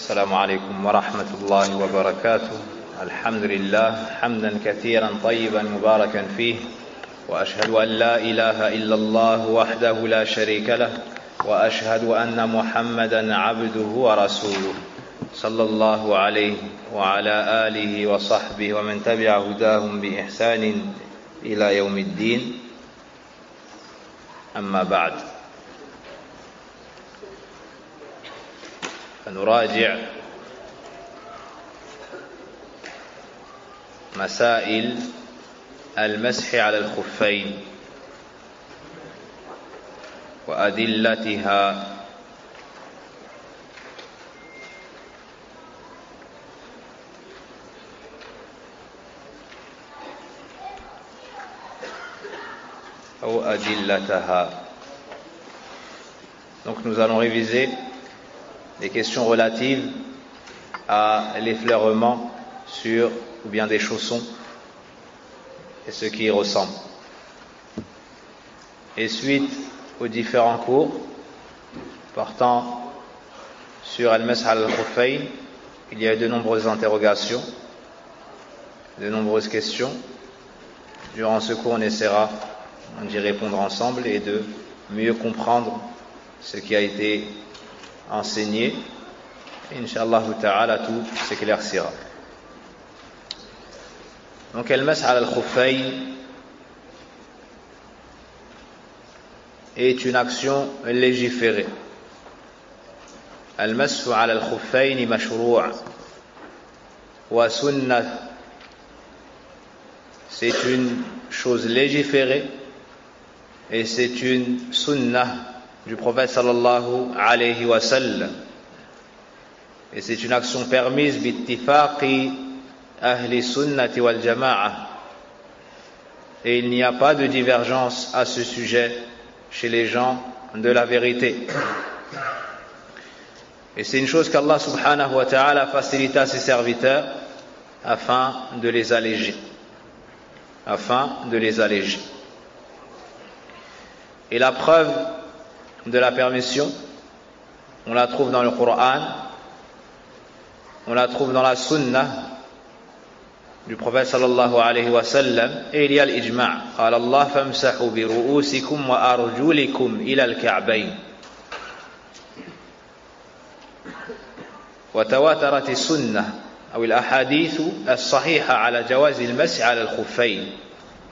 السلام عليكم ورحمة الله وبركاته. الحمد لله حمدا كثيرا طيبا مباركا فيه، وأشهد أن لا إله إلا الله وحده لا شريك له، وأشهد أن محمدا عبده ورسوله صلى الله عليه وعلى آله وصحبه ومن تبع هداهم بإحسان إلى يوم الدين. أما بعد، فنراجع مسائل المسح على الخفين وأدلتها. أو أدلتها. Donc nous allons réviser des questions relatives à l'effleurement sur ou bien des chaussons et ce qui y ressemble. Et suite aux différents cours portant sur al-Masah al-Khuffayn, il y a eu de nombreuses interrogations, de nombreuses questions. Durant ce cours, on essaiera d'y répondre ensemble et de mieux comprendre ce qui a été enseigné. Inch'Allah ta'ala, tout s'éclaircira. Donc, al-Masah al-Khuffayn est une action légiférée. Al-Masah al-Khuffayn mashru' wa sunnah. C'est une chose légiférée et c'est une sunnah du prophète sallallahu alayhi wa sallam. Et c'est une action permise bittifaqi ahli sunnati wal jama'a. Et il n'y a pas de divergence à ce sujet chez les gens de la vérité. Et c'est une chose qu'Allah subhanahu wa ta'ala facilite à ses serviteurs afin de les alléger. Et la preuve de la permission, on la trouve dans le Coran, on la trouve dans la Sunna du prophète sallallahu alayhi wa sallam, et il y a l'ijma'. قال الله فامسحوا برؤوسكم وأرجلكم إلى الكعبين. وتواترت السنة أو الأحاديث الصحيحة على جواز المسح على الخفين.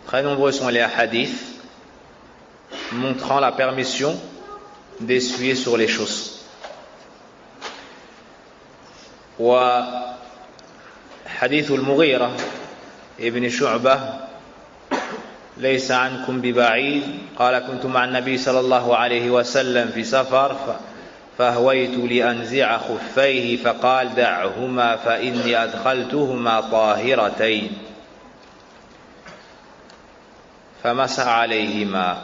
Très nombreux sont les hadiths montrant la permission d'essuyer sur les chaussons. وحديث المغيرة ابن شعبة ليس عنكم ببعيد قال كنت مع النبي صلى الله عليه وسلم في سفر فهويت لأنزع خفيه فقال دعهما فإني أدخلتهما طاهرتين فمسح عليهما.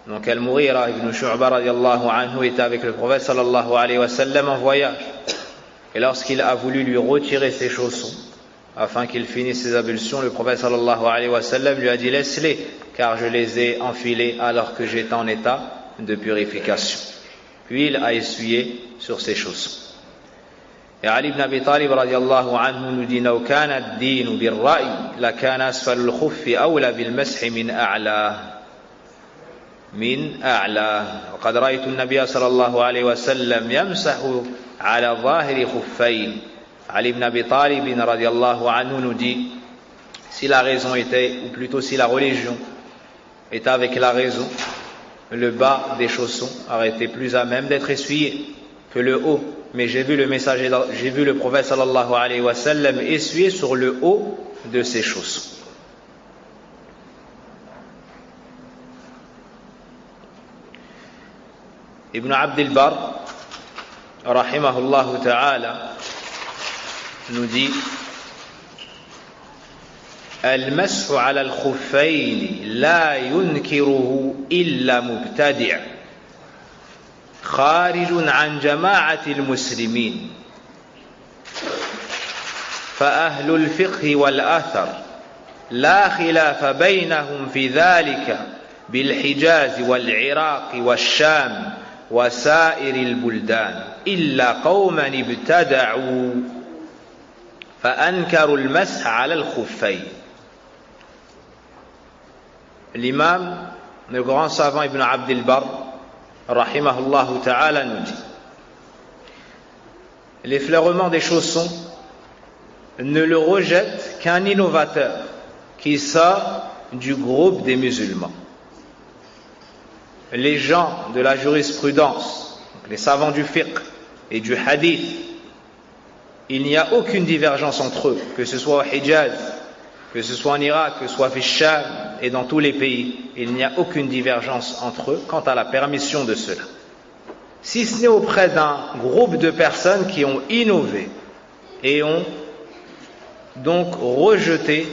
Donc Al-Mughira ibn Shu'ba radiyallahu anhu était avec le prophète sallallahu alayhi wa sallam en voyage. Et lorsqu'il a voulu lui retirer ses chaussons afin qu'il finisse ses ablutions, le prophète sallallahu alayhi wa sallam lui a dit laisse-les car je les ai enfilés alors que j'étais en état de purification. Puis il a essuyé sur ses chaussons. Et Ali ibn Abi Talib radiyallahu anhu nous dit لو كان الدين بالرأي لكان أسفل الخف أولى بالمسح من أعلى وقد رأيت النبي صلى الله عليه وسلم يمسح على ظاهر خفين. Ali ibn Abi Talib radiyallahu anhu nous dit si la raison était, ou plutôt si la religion était avec la raison, le bas des chaussons aurait été plus à même d'être essuyé que le haut. Mais j'ai vu le prophète sallallahu alayhi wa sallam essuyer sur le haut de ses chaussons. Ibn Abd al-Barr rahimahullah ta'ala nous dit المسح على الخفين لا ينكره إلا مبتدع خارج عن جماعة المسلمين فأهل الفقه والأثر لا خلاف بينهم في ذلك بالحجاز والعراق والشام وسائر البلدان إلا قوما ابتدعوا فأنكروا المسح على الخفين. L'imam, le grand savant Ibn Abd al-Barr, rahimahullah ta'ala, nous dit: l'effleurement des chaussons ne le rejette qu'un innovateur qui sort du groupe des musulmans. Les gens de la jurisprudence, les savants du fiqh et du hadith, il n'y a aucune divergence entre eux, que ce soit au Hijaz, que ce soit en Irak, que ce soit au Sham et dans tous les pays, il n'y a aucune divergence entre eux quant à la permission de cela. Si ce n'est auprès d'un groupe de personnes qui ont innové et ont donc rejeté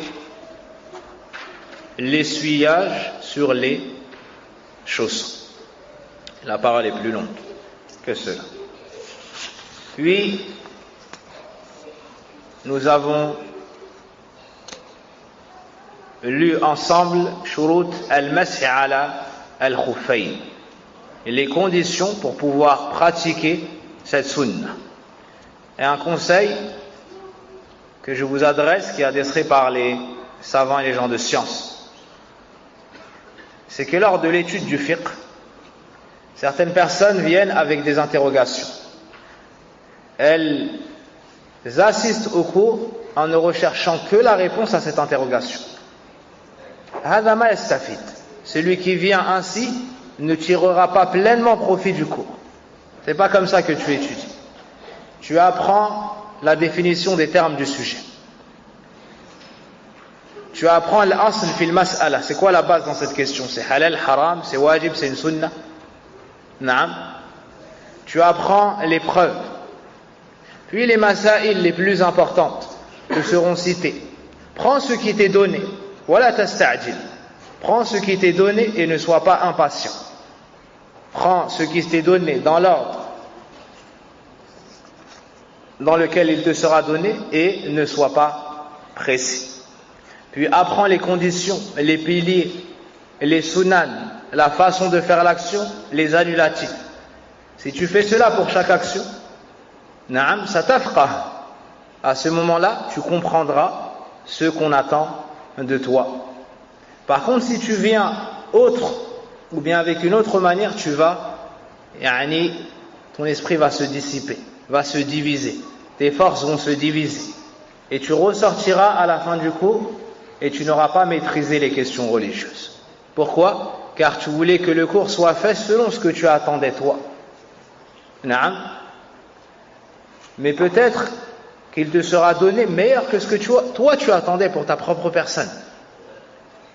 l'essuyage sur les chaussons. La parole est plus longue que cela. Puis, nous avons lu ensemble Shurut al-Masih ala al-Khuffayn, les conditions pour pouvoir pratiquer cette sunna. Et un conseil que je vous adresse, qui est adressé par les savants et les gens de science, c'est que lors de l'étude du fiqh, certaines personnes viennent avec des interrogations. Elles assistent au cours en ne recherchant que la réponse à cette interrogation. Hada ma yastafid. Celui qui vient ainsi ne tirera pas pleinement profit du cours. C'est pas comme ça que tu étudies. Tu apprends la définition des termes du sujet. Tu apprends l'asl fil mas'ala. C'est quoi la base dans cette question? C'est halal, haram, c'est wajib, c'est une sunna? Naam. Tu apprends les preuves. Puis les masaïl les plus importantes te seront citées. Prends ce qui t'est donné. Wala tasta'jil. Prends ce qui t'est donné et ne sois pas impatient. Prends ce qui t'est donné dans l'ordre dans lequel il te sera donné et ne sois pas pressé. Puis apprends les conditions, les piliers, les sunan, la façon de faire l'action, les annulatifs. Si tu fais cela pour chaque action, na'am, ça tafqah. À ce moment-là, tu comprendras ce qu'on attend de toi. Par contre, si tu viens autre, ou bien avec une autre manière, tu vas, ton esprit va se dissiper, va se diviser. Tes forces vont se diviser. Et tu ressortiras à la fin du cours et tu n'auras pas maîtrisé les questions religieuses. Pourquoi? Car tu voulais que le cours soit fait selon ce que tu attendais toi. Naam. Mais peut-être qu'il te sera donné meilleur que ce que toi tu attendais pour ta propre personne.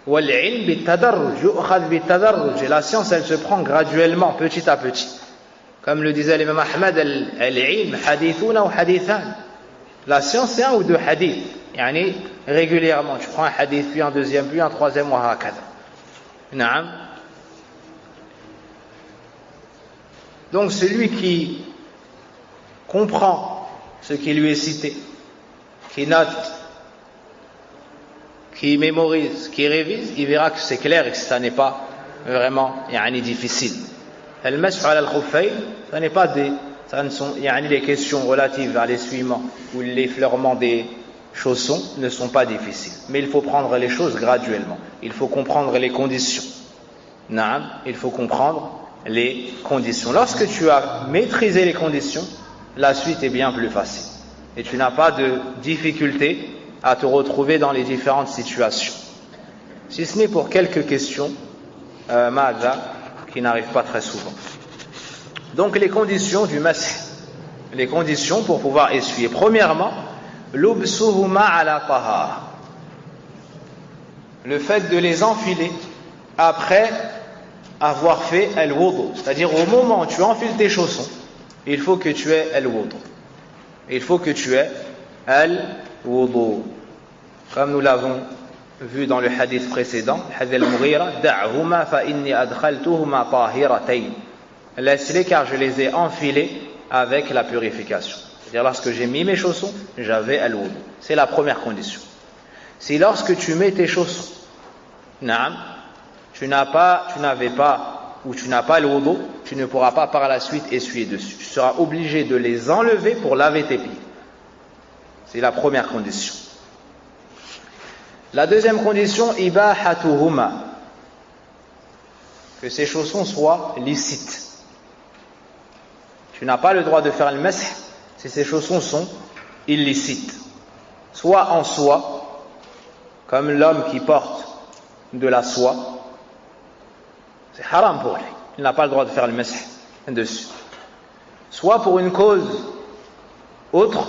Et la science, elle se prend graduellement, petit à petit. Comme le disait l'imam Ahmad, al-ilm hadithuna ou hadithan. La science, c'est un ou deux hadiths. Régulièrement, tu prends un hadith, puis un deuxième, puis un troisième, wa hakada. Naam. Donc celui qui comprend ce qui lui est cité, qui note, qui mémorise, qui révise, il verra que c'est clair et que ça n'est pas vraiment difficile. Al-mas'h ala al-khuffayn, ça n'est pas ça ne sont les questions relatives à l'essuiement ou l'effleurement des chaussons ne sont pas difficiles. Mais il faut prendre les choses graduellement. Il faut comprendre les conditions. Naam, il faut comprendre les conditions. Lorsque tu as maîtrisé les conditions, la suite est bien plus facile. Et tu n'as pas de difficulté à te retrouver dans les différentes situations. Si ce n'est pour quelques questions, qui n'arrivent pas très souvent. Donc les conditions du masih, les conditions pour pouvoir essuyer. Premièrement, l'ubsuhuma ala tahara. Le fait de les enfiler après avoir fait al-wudu, c'est-à-dire au moment où tu enfiles tes chaussons, il faut que tu aies al-wudu. Il faut que tu aies al-wudu. Comme nous l'avons vu dans le hadith précédent, hadith al-Mughira, da'huma fa inni adkhaltuhuma tahiratayn. Laisse-les car je les ai enfilés avec la purification. C'est-à-dire lorsque j'ai mis mes chaussons, j'avais al-wudu. C'est la première condition. Si lorsque tu mets tes chaussons, tu n'avais pas où tu n'as pas le wudu, tu ne pourras pas par la suite essuyer dessus. Tu seras obligé de les enlever pour laver tes pieds. C'est la première condition. La deuxième condition, ibahatuhuma, que ces chaussons soient licites. Tu n'as pas le droit de faire le masih si ces chaussons sont illicites. Soit en soie, comme l'homme qui porte de la soie, c'est haram pour lui. Il n'a pas le droit de faire le masih dessus. Soit pour une cause autre,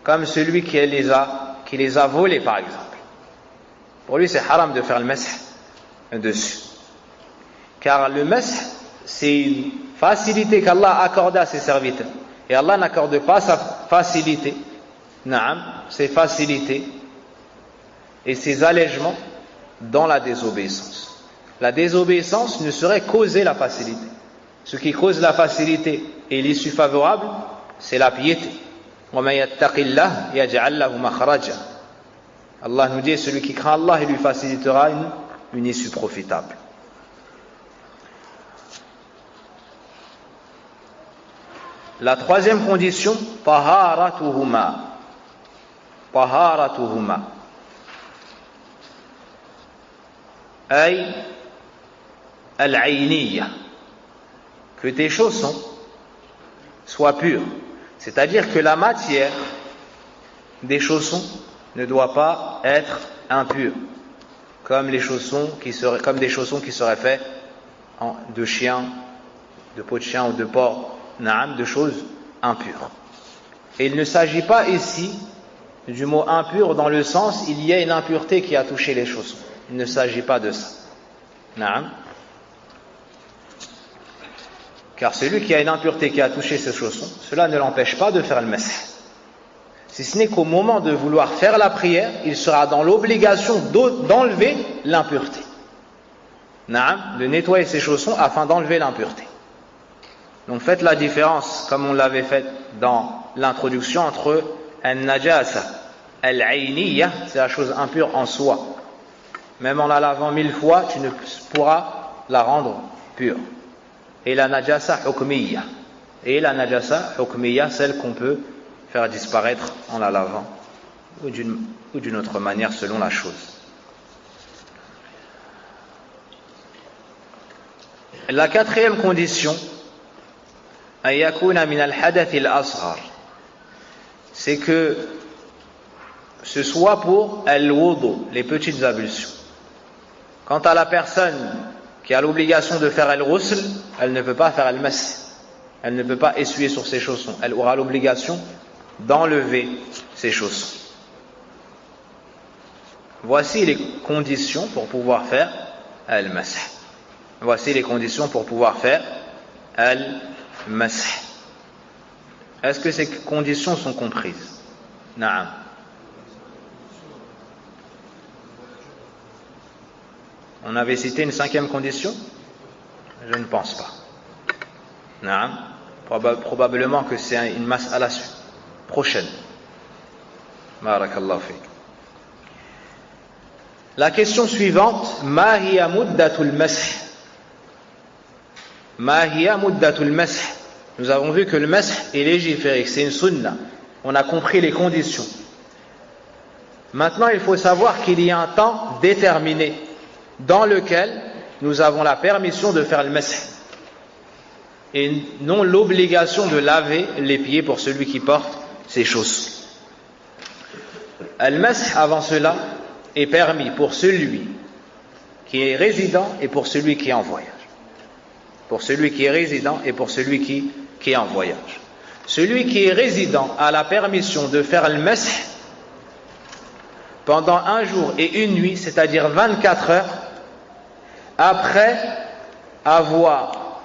comme celui qui les a volés par exemple. Pour lui c'est haram de faire le masih dessus. Car le masih c'est une facilité qu'Allah a accordée à ses serviteurs. Et Allah n'accorde pas sa facilité, ses facilités et ses allègements dans la désobéissance. La désobéissance ne saurait causer la facilité. Ce qui cause la facilité et l'issue favorable, c'est la piété. Allah nous dit, celui qui craint Allah, il lui facilitera une issue profitable. La troisième condition, taharatuhuma. Taharatuhuma. Ay al-ayniyya. Que tes chaussons soient purs. C'est-à-dire que la matière des chaussons ne doit pas être impure. Comme des chaussons qui seraient faits de chien, de peau de chien ou de porc. De choses impures. Et il ne s'agit pas ici du mot impur dans le sens il y a une impureté qui a touché les chaussons. Il ne s'agit pas de ça. Car celui qui a une impureté qui a touché ses chaussons, cela ne l'empêche pas de faire le masih. Si ce n'est qu'au moment de vouloir faire la prière, il sera dans l'obligation d'enlever l'impureté. De nettoyer ses chaussons afin d'enlever l'impureté. Donc faites la différence, comme on l'avait fait dans l'introduction, entre al-najasa, al-ayniyya, c'est la chose impure en soi. Même en la lavant 1000 fois, tu ne pourras la rendre pure. Et la najasa hukmiyya. Et la najasa hukmiyya, celle qu'on peut faire disparaître en la lavant, ou d'une autre manière selon la chose. La quatrième condition, c'est que ce soit pour al-wudu, les petites ablutions. Quant à la personne qui a l'obligation de faire al-ghusl, elle ne peut pas faire al-masih, elle ne peut pas essuyer sur ses chaussons, elle aura l'obligation d'enlever ses chaussons. Voici les conditions pour pouvoir faire al-masih. Voici les conditions pour pouvoir faire al-masih. Est-ce que ces conditions sont comprises? Naam. On avait cité une cinquième condition? Je ne pense pas. Naam. Probablement que c'est une mas'ala prochaine. Barakallahu fik. La question suivante, ma hiya muddatul masih? Ma hiya muddatul masih? Nous avons vu que le masih est légiféré, c'est une sunna. On a compris les conditions. Maintenant, il faut savoir qu'il y a un temps déterminé dans lequel nous avons la permission de faire le masih et non l'obligation de laver les pieds pour celui qui porte ses chaussons. Le masih avant cela est permis pour celui qui est résident et pour celui qui est en voyage. Pour celui qui est résident et pour celui qui est en voyage. Celui qui est résident a la permission de faire le masih pendant un jour et une nuit, c'est-à-dire 24 heures, après avoir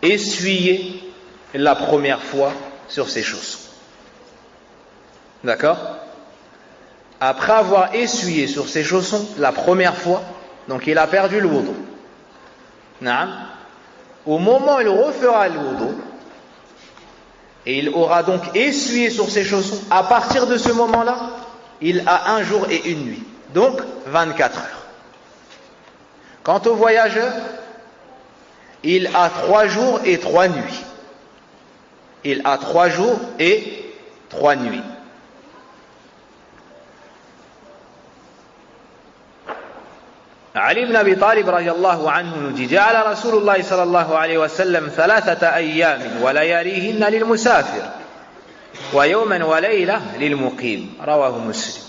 essuyé la première fois sur ses chaussons. D'accord? Après avoir essuyé sur ses chaussons la première fois, donc il a perdu le wudu. Au moment où il refera le wudu, et il aura donc essuyé sur ses chaussons, à partir de ce moment-là, il a un jour et une nuit, donc 24 heures. Quant aux voyageurs, il a 3 jours et 3 nuits. Il a 3 jours et 3 nuits. علي بن أبي طالب رضي الله عنه نجي جعل رسول الله صلى الله عليه وسلم 3 أيام ولياليهن للمسافر ويوما وليلة للمقيم رواه مسلم.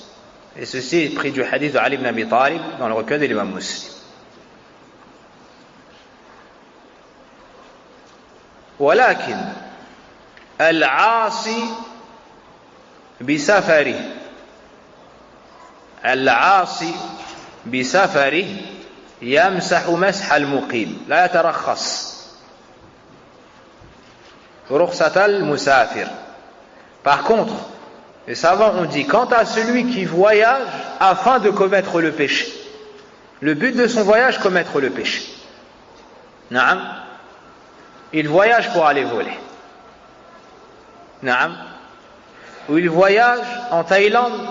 Et ceci est pris du hadith de Ali ibn Abi Talib dans le recueil de l'imam Muslim. ولكن العاصي بسفره يمسح مسح المقيم لا يترخص رخصة المسافر. Par contre, les savants ont dit, quant à celui qui voyage afin de commettre le péché, le but de son voyage, commettre le péché. Naam, il voyage pour aller voler. Naam, ou il voyage en Thaïlande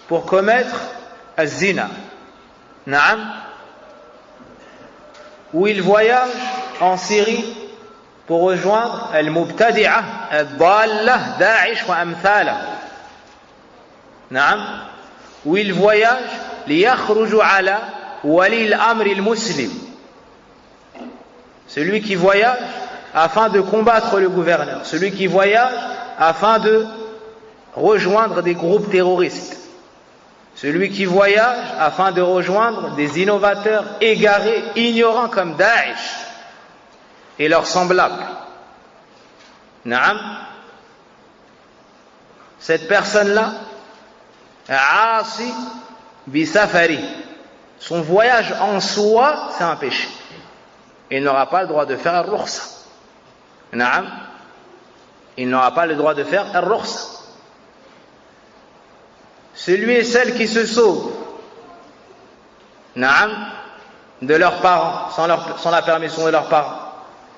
pour commettre az-zina. Naam, ou il voyage en Syrie pour rejoindre al-mubtadi'a al-dalla Daesh wa amthala. Naam, où il voyage liyakhruju ala wali al-amr al-muslim. Celui qui voyage afin de combattre le gouverneur, celui qui voyage afin de rejoindre des groupes terroristes, celui qui voyage afin de rejoindre des innovateurs égarés, ignorants comme Daesh et leurs semblables. Naam, cette personne-là, aasi bisafari, son voyage en soi, c'est un péché. Il n'aura pas le droit de faire al-rukhsa. Naam, il n'aura pas le droit de faire al-rukhsa. Celui et celle qui se sauvent, naam, de leurs parents, sans la permission de leurs parents,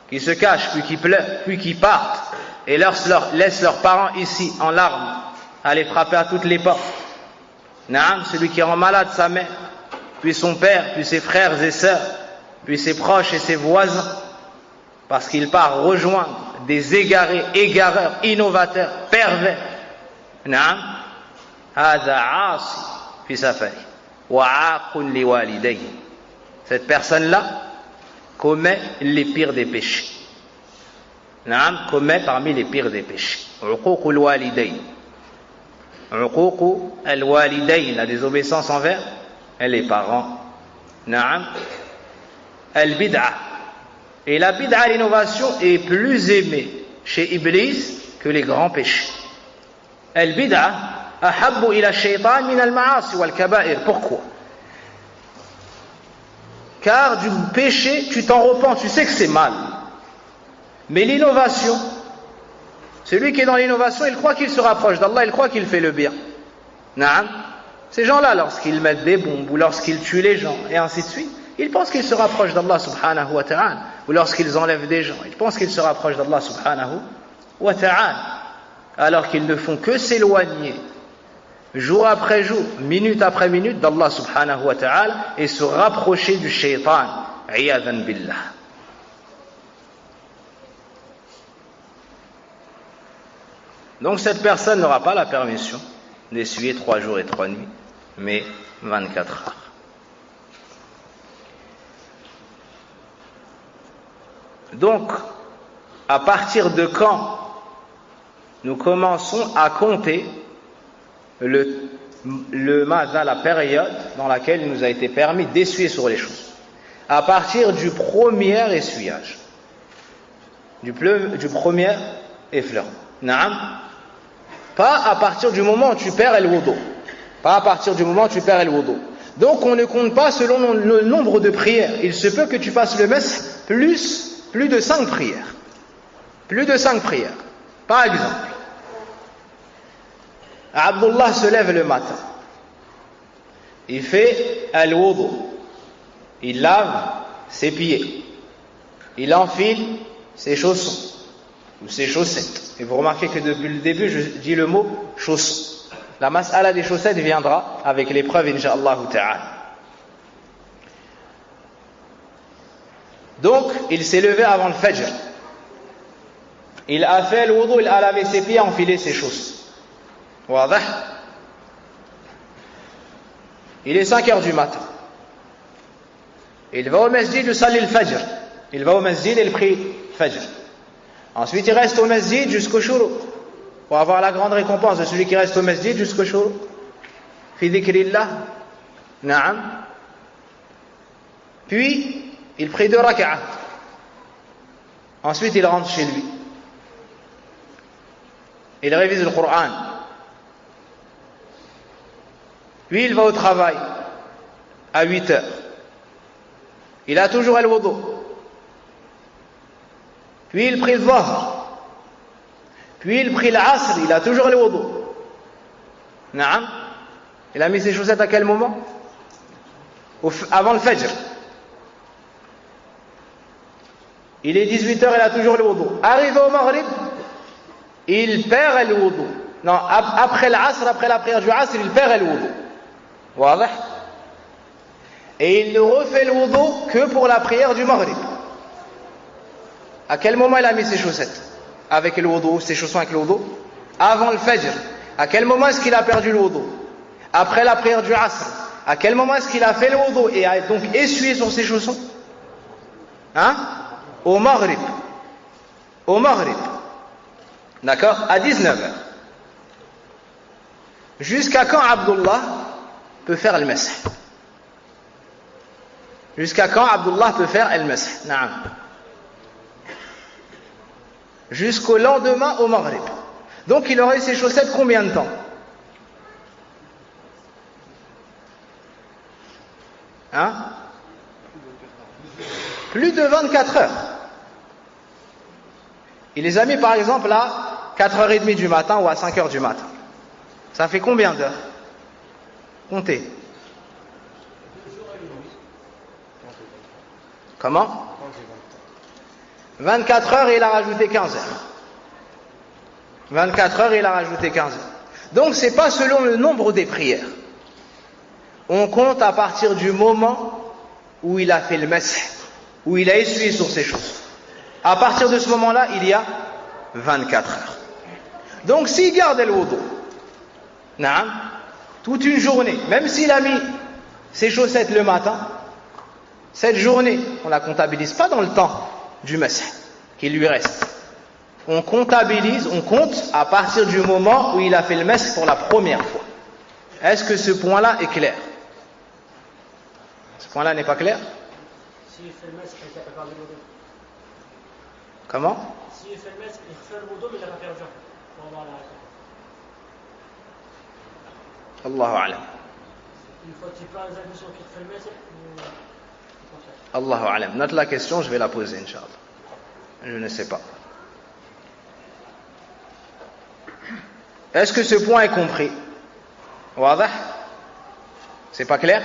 qui se cachent, puis qui pleurent, puis qui partent, et laissent leurs parents ici, en larmes, aller frapper à toutes les portes. Naam, celui qui rend malade sa mère, puis son père, puis ses frères et sœurs, puis ses proches et ses voisins, parce qu'il part rejoindre des égareurs, innovateurs, pervers. Naam, hadha aasi fi safari wa aaqun li walidayhi. Cette personne-là commet les pires des péchés. Naam, commet parmi les pires des péchés. Uquq al-walidayn. Uquq al-walidayn, la désobéissance envers les parents. Naam. Al-bid'a. Et la bid'a, l'innovation, est plus aimée chez Iblis que les grands péchés. Al-bid'a ahabbu ila shaytan min al-ma'asi wal-kaba'ir. Pourquoi? Car du péché, tu t'en repens, tu sais que c'est mal. Mais l'innovation, celui qui est dans l'innovation, il croit qu'il se rapproche d'Allah, il croit qu'il fait le bien. Naam. Ces gens-là, lorsqu'ils mettent des bombes ou lorsqu'ils tuent les gens, et ainsi de suite, ils pensent qu'ils se rapprochent d'Allah subhanahu wa ta'ala. Ou lorsqu'ils enlèvent des gens, ils pensent qu'ils se rapprochent d'Allah subhanahu wa ta'ala. Alors qu'ils ne font que s'éloigner, jour après jour, minute après minute, d'Allah subhanahu wa ta'ala, et se rapprocher du shaytan. Iyadhan billah. Donc cette personne n'aura pas la permission d'essuyer 3 jours et 3 nuits, mais 24 heures. Donc, à partir de quand nous commençons à compter la période dans laquelle il nous a été permis d'essuyer sur les choses? À partir du premier essuyage, du premier effleurement. Naam. Pas à partir du moment où tu perds el wudu. Pas à partir du moment où tu perds el wudu. Donc on ne compte pas selon le nombre de prières. Il se peut que tu fasses le mess plus de 5 prières. Plus de 5 prières. Par exemple, Abdullah se lève le matin. Il fait el wudu. Il lave ses pieds. Il enfile ses chaussons ou ses chaussettes. Et vous remarquez que depuis le début, je dis le mot chaussons. La mas'ala des chaussettes viendra avec l'épreuve, incha'Allah ta'ala. Donc, il s'est levé avant le Fajr. Il a fait le wudu, il a lavé ses pieds, enfilé ses choses. Wadah. Il est 5 heures du matin. Il va au masjid, il salli le Fajr. Il va au masjid et il prie Fajr. Ensuite, il reste au masjid jusqu'au shuruq. Pour avoir la grande récompense de celui qui reste au masjid jusqu'au shuruq. Fi dhikrillah. Na'am. Puis, il prie 2 rak'at. Ensuite, il rentre chez lui. Il révise le Coran. Puis, il va au travail à 8 heures. Il a toujours le wudu. Puis, il prie le Dhahr. Puis, il prie l'Asr. Il a toujours le wudu. Naam. Il a mis ses chaussettes à quel moment? Avant le Fajr. Il est 18 heures, il a toujours le wudu. Arrivé au Maghrib, il perd le wudu. Non, après l'Asr, après la prière du Asr, il perd le wudu. Wadah. Et il ne refait le wudu que pour la prière du Maghrib. À quel moment il a mis ses chaussettes avec le wudu, ses chaussons avec le wudu? Avant le Fajr. À quel moment est-ce qu'il a perdu le wudu? Après la prière du Asr. À quel moment est-ce qu'il a fait le wudu et a donc essuyé sur ses chaussons? Hein? Au Maghrib. Au Maghrib. D'accord? À 19h. Jusqu'à quand Abdullah peut faire le masih? Jusqu'à quand Abdullah peut faire le masih? Naam. Jusqu'au lendemain au Maghrib. Donc il aurait ses chaussettes combien de temps? Hein? Plus de 24 heures. Il les a mis par exemple à 4h30 du matin ou à 5h du matin. Ça fait combien d'heures? Comptez. Comment? 24 heures et il a rajouté 15 heures. 24 heures et il a rajouté 15 heures. Donc c'est pas selon le nombre des prières. On compte à partir du moment où il a fait le masih, où il a essuyé sur ses choses. À partir de ce moment-là, il y a 24 heures. Donc s'il garde le wudu, toute une journée, même s'il a mis ses chaussettes le matin, cette journée, on ne la comptabilise pas dans le temps du masih qui lui reste. On comptabilise, on compte à partir du moment où il a fait le masih pour la première fois. Est-ce que ce point-là est clair? Ce point-là n'est pas clair? S'il fait le masih, il n'a pas perdu le wudu. Comment? S'il fait le masih, il refait le wudu, mais il n'a pas perdu. Pour avoir la Allahu a'lam. Une fois qu'il part les ablutions qu'il fait le masih, Allahu a'lam. Note la question, je vais la poser, Inch'Allah. Je ne sais pas. Est-ce que ce point est compris? Wadah? C'est pas clair?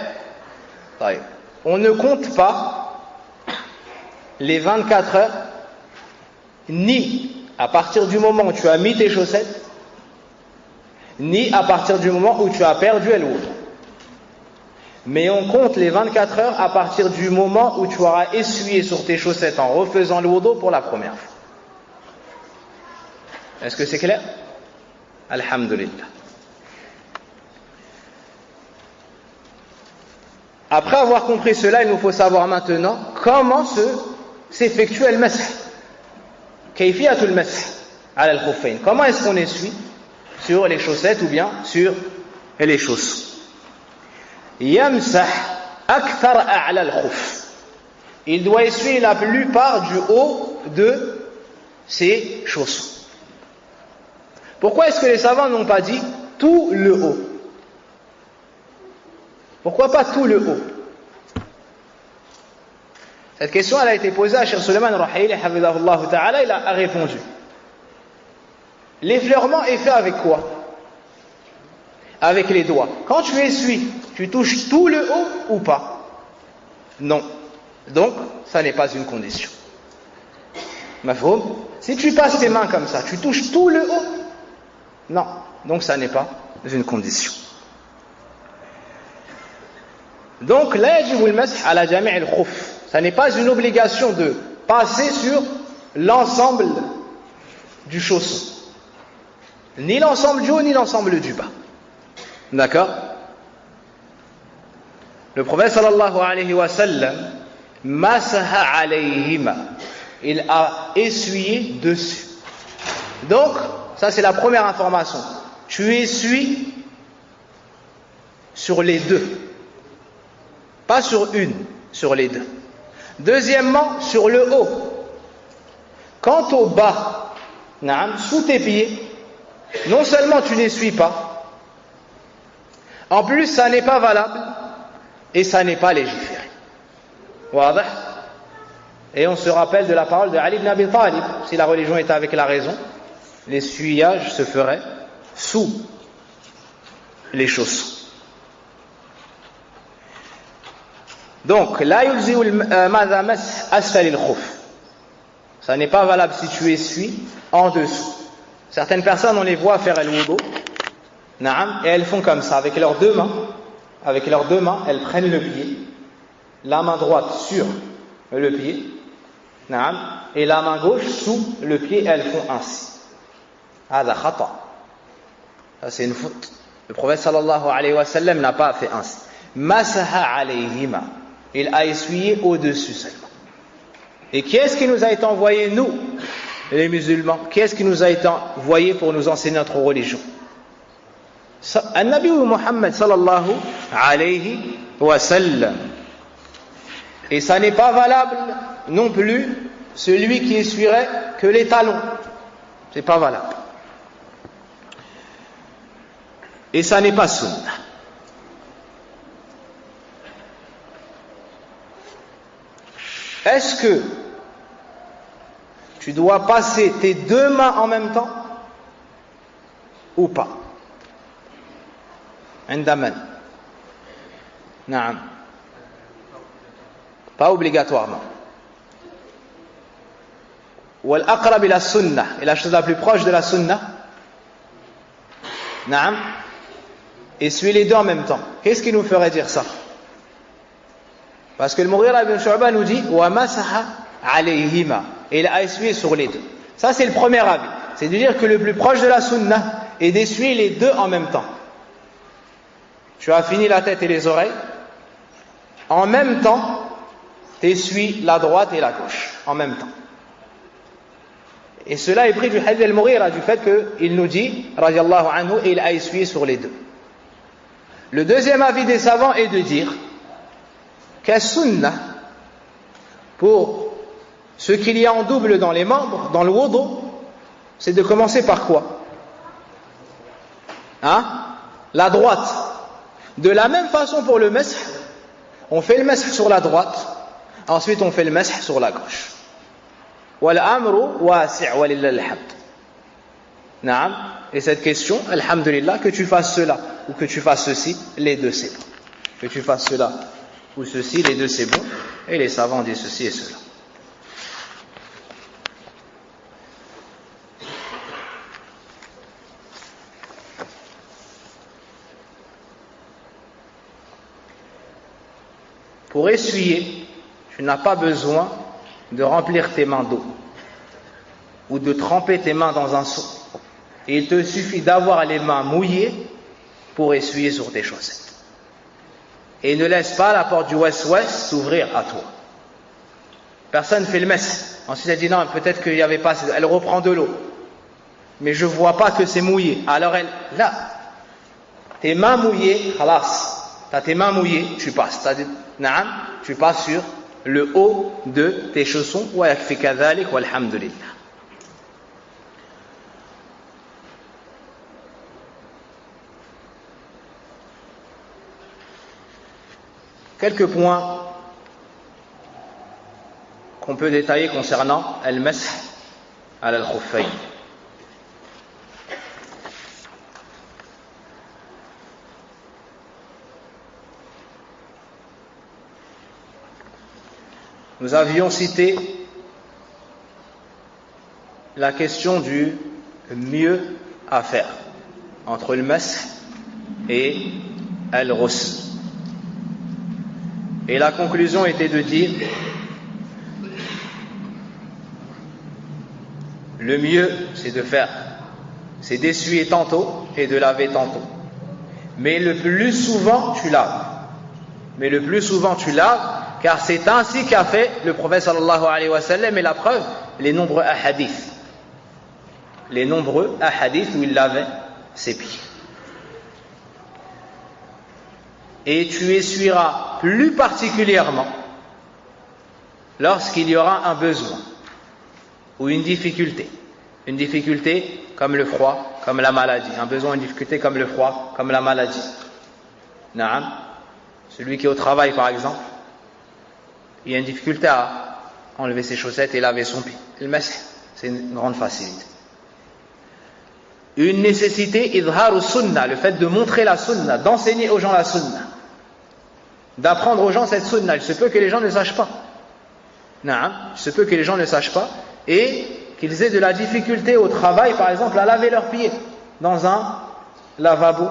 On ne compte pas les 24 heures ni à partir du moment où tu as mis tes chaussettes, ni à partir du moment où tu as perdu le wudu. Mais on compte les 24 heures à partir du moment où tu auras essuyé sur tes chaussettes en refaisant le wudu pour la première fois. Est-ce que c'est clair? Alhamdulillah. Après avoir compris cela, il nous faut savoir maintenant comment s'effectue le masih. Kayfiyatul masih ala al-khuffayn. Comment est-ce qu'on essuie sur les chaussettes ou bien sur les chaussons? Yamsah akthar a'la al-khuff. Il doit essuyer la plupart du haut de ses chaussons. Pourquoi est-ce que les savants n'ont pas dit tout le haut? Pourquoi pas tout le haut? Cette question elle a été posée à Cheikh Suleiman Rahil, hafidhahullah ta'ala, il a répondu. L'effleurement est fait avec quoi? Avec les doigts. Quand tu essuies, tu touches tout le haut ou pas? Non. Donc, ça n'est pas une condition. Mafhoum? Si tu passes tes mains comme ça, tu touches tout le haut? Non. Donc, ça n'est pas une condition. Donc, la yajibu al-masih ala jami' al-khuf. Ça n'est pas une obligation de passer sur l'ensemble du chausson. Ni l'ensemble du haut, ni l'ensemble du bas. D'accord? Le prophète sallallahu alayhi wa sallam, masaha alayhima, il a essuyé dessus. Donc, ça c'est la première information. Tu essuies sur les deux. Pas sur une, sur les deux. Deuxièmement, sur le haut. Quant au bas, sous tes pieds, non seulement tu n'essuies pas, en plus ça n'est pas valable et ça n'est pas légiféré. Wadah? Et on se rappelle de la parole de Ali ibn Abi Talib. Si la religion était avec la raison, l'essuyage se ferait sous les chaussons. Donc, la yulzi'u madha mash asfal al-khuf. Ça n'est pas valable si tu essuies en dessous. Certaines personnes, on les voit faire al-wudu, et elles font comme ça, avec leurs deux mains. Avec leurs deux mains, elles prennent le pied, la main droite sur le pied, et la main gauche sous le pied, elles font ainsi. Hada khata. Ça c'est une faute. Le prophète sallallahu alayhi wa sallam n'a pas fait ainsi. Masaha alayhima. Il a essuyé au-dessus seulement. Et qui est-ce qui nous a été envoyé, nous, les musulmans? Qui est-ce qui nous a été envoyé pour nous enseigner notre religion? An-Nabi Muhammad sallallahu alayhi wa sallam. Et ça n'est pas valable non plus celui qui essuierait que les talons. C'est pas valable. Et ça n'est pas sunna. Est-ce que tu dois passer tes deux mains en même temps ou pas? Indaman. Naam. Pas obligatoirement. Wal aqrab ila sunnah. Et la chose la plus proche de la sunnah, naam, essuyer les deux en même temps. Qu'est-ce qui nous ferait dire ça? Parce que le Mughira ibn Shu'ba nous dit wa masaha alayhima. Et il a essuyé sur les deux. Ça c'est le premier avis. C'est de dire que le plus proche de la sunnah est d'essuyer les deux en même temps. Tu as fini la tête et les oreilles. En même temps, tu essuies la droite et la gauche. En même temps. Et cela est pris du hadith al-Mughira, du fait qu'il nous dit, radiallahu anhu, et il a essuyé sur les deux. Le deuxième avis des savants est de dire qu'à sunnah, pour ce qu'il y a en double dans les membres, dans le wudu, c'est de commencer par quoi? La droite. De la même façon pour le mash, on fait le mash sur la droite, ensuite on fait le mash sur la gauche. Wal amru wasi' walillahil hamd. Naam. Et cette question, alhamdulillah, que tu fasses cela ou que tu fasses ceci, les deux c'est bon. Que tu fasses cela ou ceci, les deux c'est bon. Et les savants disent ceci et cela. Pour essuyer, tu n'as pas besoin de remplir tes mains d'eau ou de tremper tes mains dans un seau. Et il te suffit d'avoir les mains mouillées pour essuyer sur tes chaussettes. Et ne laisse pas la porte du west-west s'ouvrir à toi. Personne fait le mess. Ensuite elle dit non, peut-être qu'il n'y avait pas. Elle reprend de l'eau. Mais je ne vois pas que c'est mouillé. Alors elle, là, tes mains mouillées, khalas. T'as tes mains mouillées, tu passes. Tu passes sur le haut de tes chaussons. Wa yakfika dhalik walhamdulillah. Quelques points qu'on peut détailler concernant al-mash ala al-khuffayn. Nous avions cité la question du mieux à faire entre le mash et al-ghusl. Et la conclusion était de dire le mieux c'est d'essuyer tantôt et de laver tantôt. Mais le plus souvent tu laves. Car c'est ainsi qu'a fait le prophète sallallahu alayhi wa sallam, et la preuve, les nombreux hadiths où il lavait ses pieds. Et tu essuieras plus particulièrement lorsqu'il y aura un besoin ou une difficulté comme le froid, comme la maladie, un besoin, une difficulté comme le froid, comme la maladie. Naam. Celui qui est au travail par exemple, il y a une difficulté à enlever ses chaussettes et laver son pied. Le masih, c'est une grande facilité. Une nécessité, idharu sunnah, le fait de montrer la sunnah, d'enseigner aux gens la sunnah, d'apprendre aux gens cette sunnah. Il se peut que les gens ne sachent pas. Naam, il se peut que les gens ne sachent pas et qu'ils aient de la difficulté au travail, par exemple, à laver leurs pieds dans un lavabo.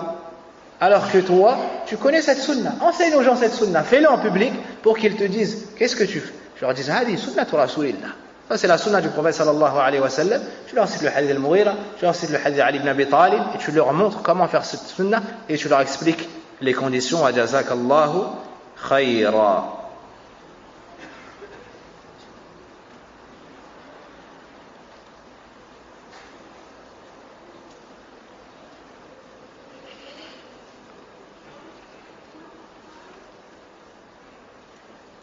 Alors que toi, tu connais cette sunna. Enseigne aux gens cette sunna. Fais-le en public pour qu'ils te disent qu'est-ce que tu fais. Je leur dis hadi sunnatu rasulillah. Ça c'est la sunna du prophète sallallahu alayhi wa sallam. Tu leur cites le hadith al-Mughira, tu leur cites le hadith Ali ibn Abi Talib et tu leur montres comment faire cette sunna et tu leur expliques les conditions. Wa jazakallahu khayra.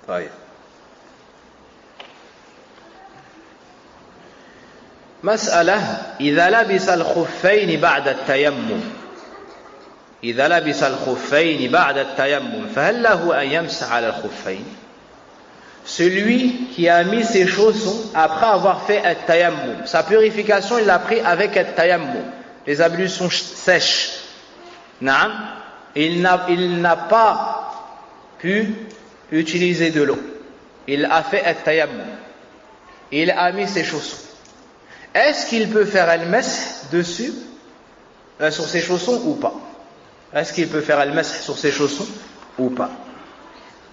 طيب. مسألة إذا لبس الخفين بعد التيمم فهل له أن يمسح على الخفين؟ Celui qui a mis ses chaussons après avoir fait at-tayammum, sa purification il l'a pris avec at-tayammum, les ablutions sèches. Naam, il n'a pas pu utiliser de l'eau. Il a fait at-tayammum. Il a mis ses chaussons. Est-ce qu'il peut faire al-masih dessus, sur ses chaussons ou pas? Est-ce qu'il peut faire al-masih sur ses chaussons ou pas?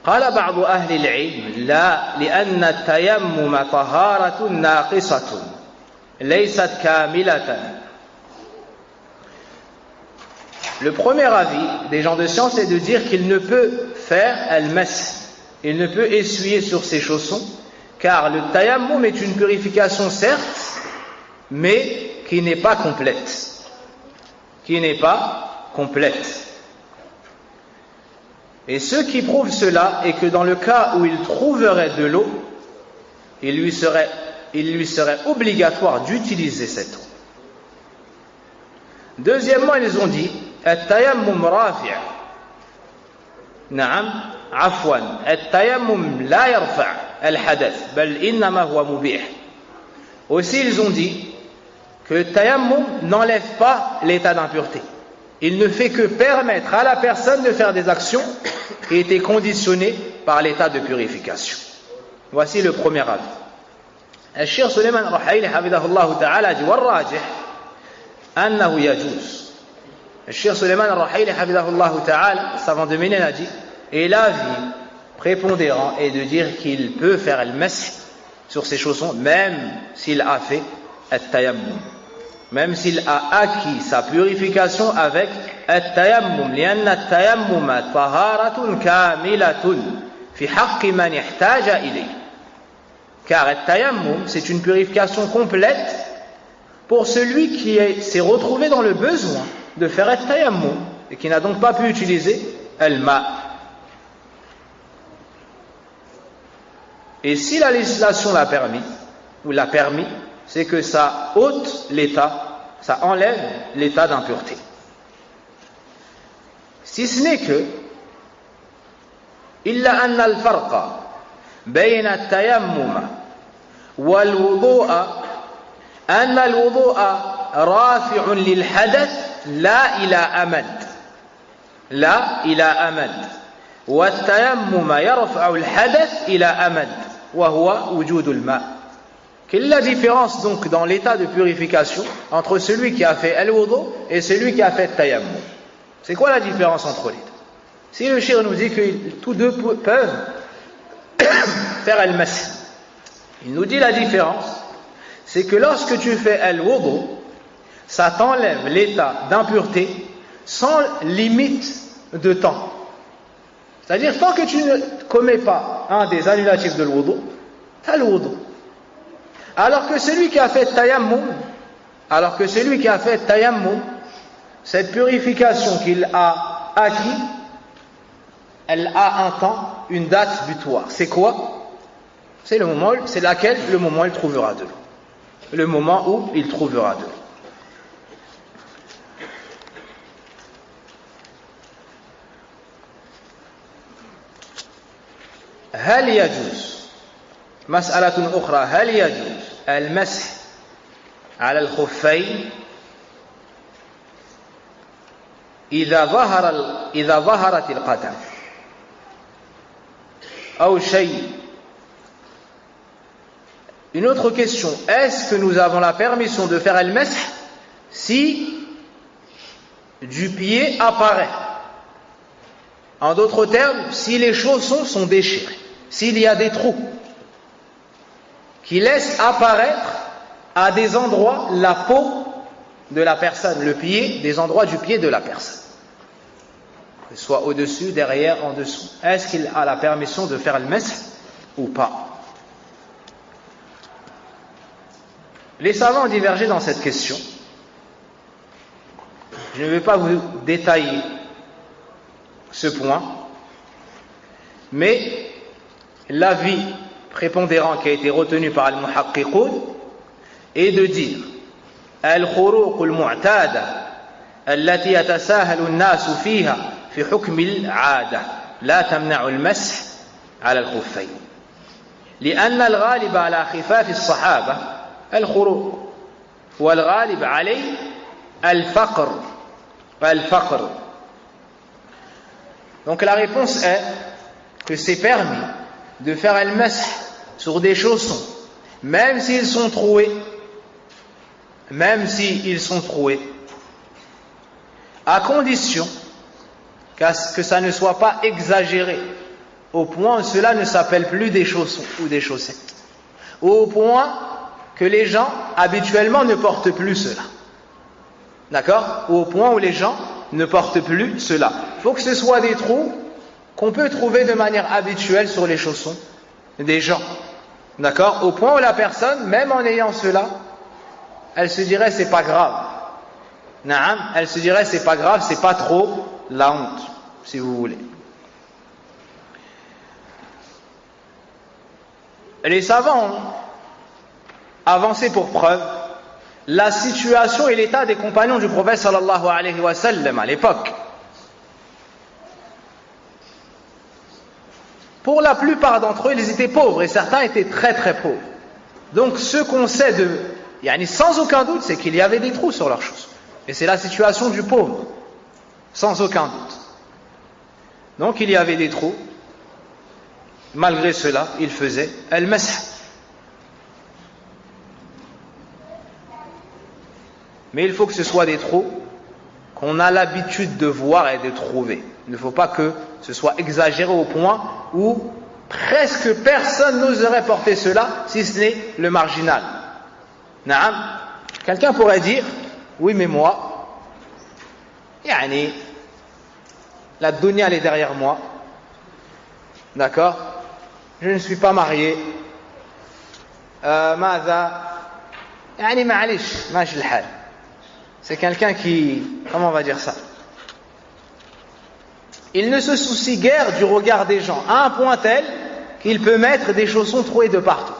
قال بعض أهل العلم لا لأن التيمم طهارة ناقصة ليست كاملة. Le premier avis des gens de science est de dire qu'il ne peut faire al-masih. Il ne peut essuyer sur ses chaussons, car le tayammum est une purification certes, mais qui n'est pas complète. Et ce qui prouve cela est que dans le cas où il trouverait de l'eau, il lui serait obligatoire d'utiliser cette eau. Deuxièmement, ils ont dit التيمم رافع. نعم عفوا التيمم لا يرفع الحدث بل إنما هو مبيح. Aussi ils ont dit que le tayammum n'enlève pas l'état d'impureté. Il ne fait que permettre à la personne de faire des actions qui étaient conditionnées par l'état de purification. Voici le premier avis. الشيخ سليمان الرحيلي حفظه الله تعالى dit والراجح أنه يجوز. Le Cheikh Suleiman al-Rahayli hafidahullah ta'ala, savant de Ménène, a dit, et l'avis prépondérant est de dire qu'il peut faire le masih sur ses chaussons même s'il a fait at-tayammum, même s'il a acquis sa purification avec at-tayammum, لأن التيمم طهارة كاملة في حق من احتاج إليه. Car at-tayammum, c'est une purification complète pour celui qui s'est retrouvé dans le besoin de faire at-tayammum et qui n'a donc pas pu utiliser al-ma. Et si la législation l'a permis, c'est que ça ôte l'état, ça enlève l'état d'impureté. Si ce n'est que illa anna al-farqa bayna at-tayammum wal-wudu'a anna al-wudu'a rafi'un lil-hadath لا إلى أمد والتيمم يرفع الحدث إلى أمد وهو وجود الماء. Quelle est la différence donc dans l'état de purification entre celui qui a fait al-wudu et celui qui a fait tayammum? C'est quoi la différence entre les deux? Si le shir nous dit que tous deux peuvent faire al-masih, il nous dit la différence, c'est que lorsque tu fais al-wudu, ça t'enlève l'état d'impureté sans limite de temps. C'est-à-dire, tant que tu ne commets pas un des annulatifs de l'wudu, tu as le wudu. Alors que celui qui a fait tayammum, cette purification qu'il a acquis, elle a un temps, une date butoir. C'est quoi? C'est le moment où il trouvera de l'eau. Le moment où il trouvera de l'eau. هل يجوز مسألة أخرى هل يجوز المسح على الخفين إذا ظهرت القدم أو شيء. Une autre question, est-ce que nous avons la permission de faire al-mash si du pied apparaît? En d'autres termes, si les chaussons sont déchirés, s'il y a des trous qui laissent apparaître à des endroits la peau de la personne, le pied, des endroits du pied de la personne, soit au-dessus, derrière, en dessous. Est-ce qu'il a la permission de faire le mash ou pas? Les savants ont divergé dans cette question. Je ne vais pas vous détailler ce point, mais l'avis prépondérant qui a été retenu par al-muhaqqiqun est de dire al-khuruq al-mu'tada allati yatasahalu an-nas fiha fi hukm al-'ada la tamna'u al-mash 'ala al-khuffayn لأن الغالب على خفاف الصحابة الخروق والغالب عليه الفقر. Donc la réponse est que c'est permis de faire al-mash sur des chaussons, même s'ils sont troués, à condition que ça ne soit pas exagéré, au point où cela ne s'appelle plus des chaussons ou des chaussettes, ou au point que les gens habituellement ne portent plus cela. D'accord? Ou au point où les gens ne portent plus cela. Il faut que ce soit des trous qu'on peut trouver de manière habituelle sur les chaussons des gens. D'accord? Au point où la personne, même en ayant cela, elle se dirait c'est pas grave. Naam, elle se dirait c'est pas grave, c'est pas trop la honte, si vous voulez. Les savants ont avancé pour preuve la situation et l'état des compagnons du prophète sallallahu alayhi wa sallam à l'époque. Pour la plupart d'entre eux, ils étaient pauvres et certains étaient très très pauvres. Donc ce qu'on sait sans aucun doute, c'est qu'il y avait des trous sur leurs chaussons. Et c'est la situation du pauvre, sans aucun doute. Donc il y avait des trous. Malgré cela, ils faisaient al-masah. Mais il faut que ce soit des trous qu'on a l'habitude de voir et de trouver. Il ne faut pas que ce soit exagéré au point où presque personne n'oserait porter cela, si ce n'est le marginal. Naam. Quelqu'un pourrait dire, oui mais moi, la dunya elle est derrière moi, d'accord, je ne suis pas marié, c'est quelqu'un qui, comment on va dire ça, il ne se soucie guère du regard des gens, à un point tel qu'il peut mettre des chaussons troués de partout,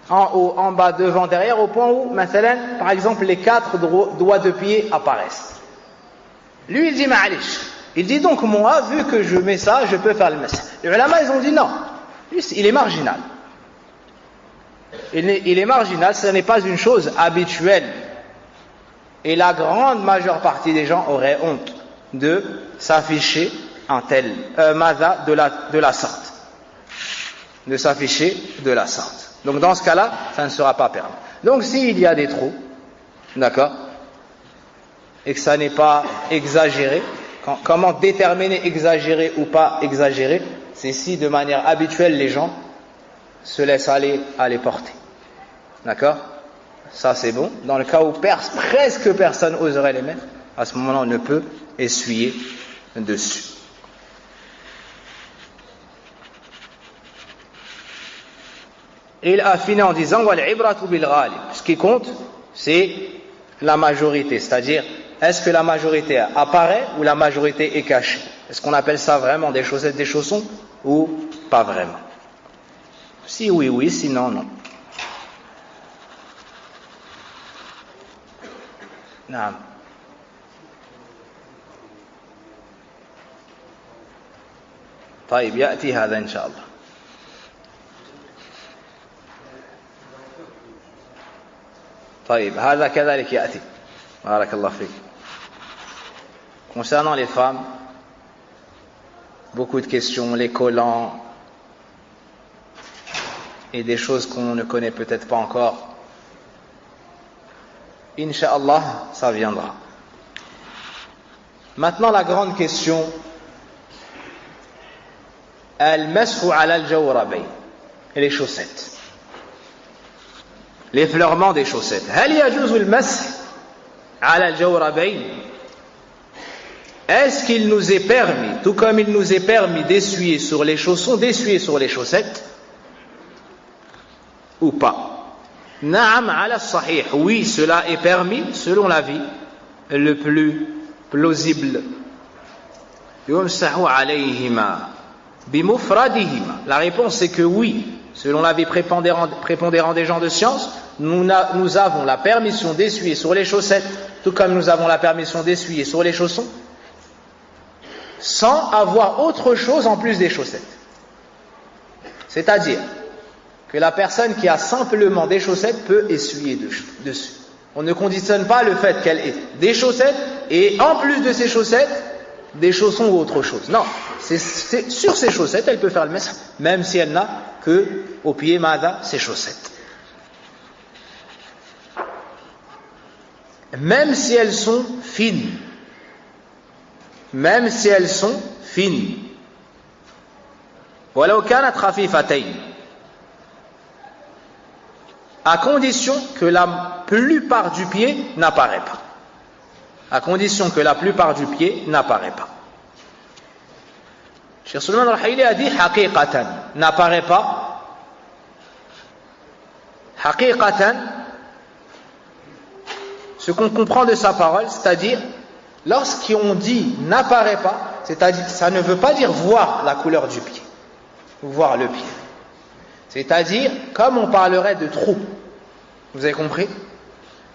en haut, en bas, devant, derrière, au point où, par exemple, les 4 doigts de pied apparaissent. Lui, il dit ma'alish. Il dit donc, moi, vu que je mets ça, je peux faire le masah. Les ulama, ils ont dit non. Lui, il est marginal. Il est marginal, ce n'est pas une chose habituelle. Et la grande majeure partie des gens auraient honte de s'afficher un tel maza de la sorte. De s'afficher de la sorte. Donc dans ce cas-là, ça ne sera pas permis. Donc s'il y a des trous, d'accord, et que ça n'est pas exagéré, comment déterminer exagéré ou pas exagéré? C'est si de manière habituelle les gens se laissent aller à les porter. D'accord? ça c'est bon. Dans le cas où presque personne oserait les mettre, à ce moment-là on ne peut essuyer dessus. Il a fini en disant wal-ibratu bil-ghalib. Ce qui compte, c'est la majorité, c'est-à-dire est-ce que la majorité apparaît ou la majorité est cachée? Est-ce qu'on appelle ça vraiment des chaussettes, des chaussons ou pas vraiment? Si oui, oui, sinon non. Non. طيب يأتي هذا إن شاء الله. طيب هذا كذلك يأتي. بارك الله فيك. Concernant les femmes, beaucoup de questions, les collants et des choses qu'on ne connaît peut-être pas encore. Inch'Allah, ça viendra. Maintenant, la grande question, al-mashu ala al-jawrabayn, et les chaussettes. L'effleurement des chaussettes. Hal yajuzu al-mashu ala al-jawrabayn? Est-ce qu'il nous est permis, tout comme il nous est permis d'essuyer sur les chaussons, d'essuyer sur les chaussettes, ou pas? Na'am ala sahih, oui, cela est permis selon l'avis le plus plausible. Yumsahu alayhima bimufradihima. La réponse est que oui, selon l'avis prépondérant des gens de science, nous avons la permission d'essuyer sur les chaussettes, tout comme nous avons la permission d'essuyer sur les chaussons, sans avoir autre chose en plus des chaussettes. C'est-à-dire que la personne qui a simplement des chaussettes peut essuyer dessus. On ne conditionne pas le fait qu'elle ait des chaussettes et en plus de ces chaussettes, des chaussons ou autre chose. Non, c'est sur ces chaussettes, elle peut faire le mash, même si elle n'a que au pied mada ses chaussettes. Même si elles sont fines. Même si elles sont fines. Walau kanat khafifatayn. À condition que la plupart du pied n'apparaît pas. À condition que la plupart du pied n'apparaît pas. Cheikh Sulaiman al-Hayli a dit haqiqatan, n'apparaît pas. Haqiqatan, ce qu'on comprend de sa parole, c'est-à-dire lorsqu'on dit n'apparaît pas, c'est-à-dire ça ne veut pas dire voir la couleur du pied, ou voir le pied. C'est-à-dire, comme on parlerait de trou. Vous avez compris?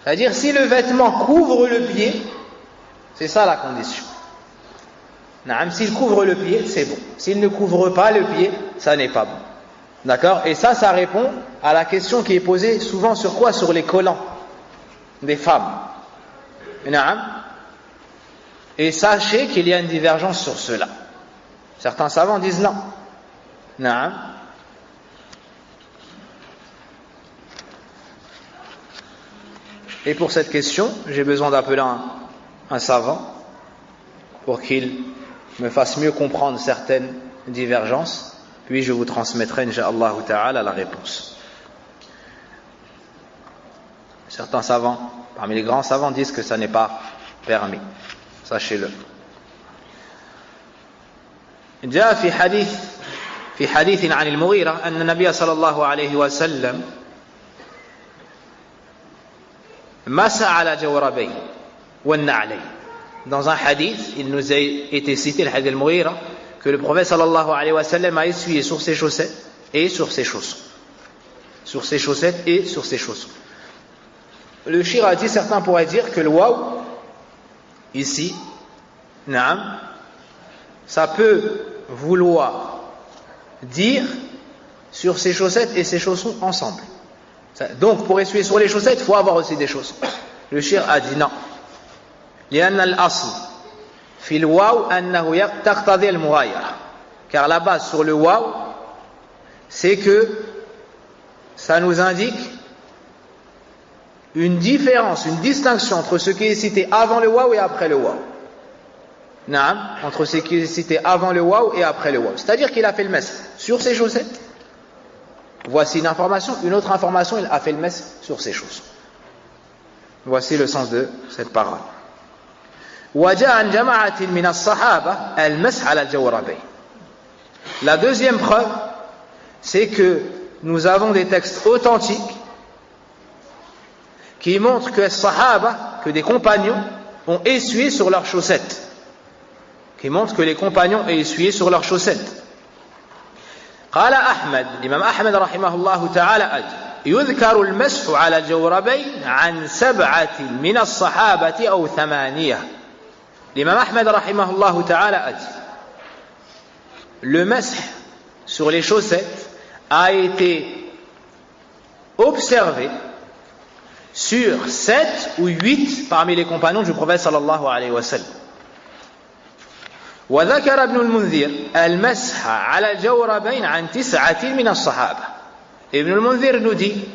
C'est-à-dire, si le vêtement couvre le pied, c'est ça la condition. S'il couvre le pied, c'est bon. S'il ne couvre pas le pied, ça n'est pas bon. D'accord? Et ça répond à la question qui est posée souvent sur quoi? Sur les collants des femmes. Et sachez qu'il y a une divergence sur cela. Certains savants disent non. Et pour cette question, j'ai besoin d'appeler un savant pour qu'il me fasse mieux comprendre certaines divergences, puis je vous transmettrai, incha'Allah ta'ala, la réponse. Certains savants, parmi les grands savants, disent que ça n'est pas permis. Sachez-le. جاء في حديث عن المغيرة أن النبي صلى الله عليه وسلم مسح على جوربيه والنعلين. Dans un hadith, il nous a été cité, le hadith al-Mughira, que le prophète sallallahu alayhi wa sallam a essuyé sur ses chaussettes et sur ses chaussons. Sur ses chaussettes et sur ses chaussons. Le shir a dit, certains pourraient dire que le waw, ici, naam, ça peut vouloir dire sur ses chaussettes et ses chaussons ensemble. Donc, pour essuyer sur les chaussettes, il faut avoir aussi des chaussons. Le shir a dit non. لأن الأصل في الواو أنه تقتضي المغايرة. Car la base sur le waw, c'est que ça nous indique une différence, une distinction entre ce qui est cité avant le waw et après le waw. Naam, entre ce qui est cité avant le waw et après le waw. C'est-à-dire qu'il a fait le mess sur ses chaussettes. Voici une information. Une autre information, il a fait le mess sur ses chaussons. Voici le sens de cette parole. وجاء عن جماعة من الصحابة المسح على الجوربين. La deuxième preuve, c'est que nous avons des textes authentiques qui montrent que Sahaba, que des compagnons, ont essuyé sur leurs chaussettes. Qui montrent que les compagnons ont essuyé sur leurs chaussettes. قال أحمد الإمام أحمد رحمه الله تعالى يذكر المسح على الجوربين عن 7 من الصحابة أو 8. L'imam Ahmed rahimahullah ta'ala a dit, le masih sur les chaussettes a été observé sur 7 ou 8 parmi les compagnons du prophète sallallahu alayhi wa sallam. وذكر ابن المنذر المسح على الجوربين عن 9 من الصحابة. Ibn al-Munzir nous dit,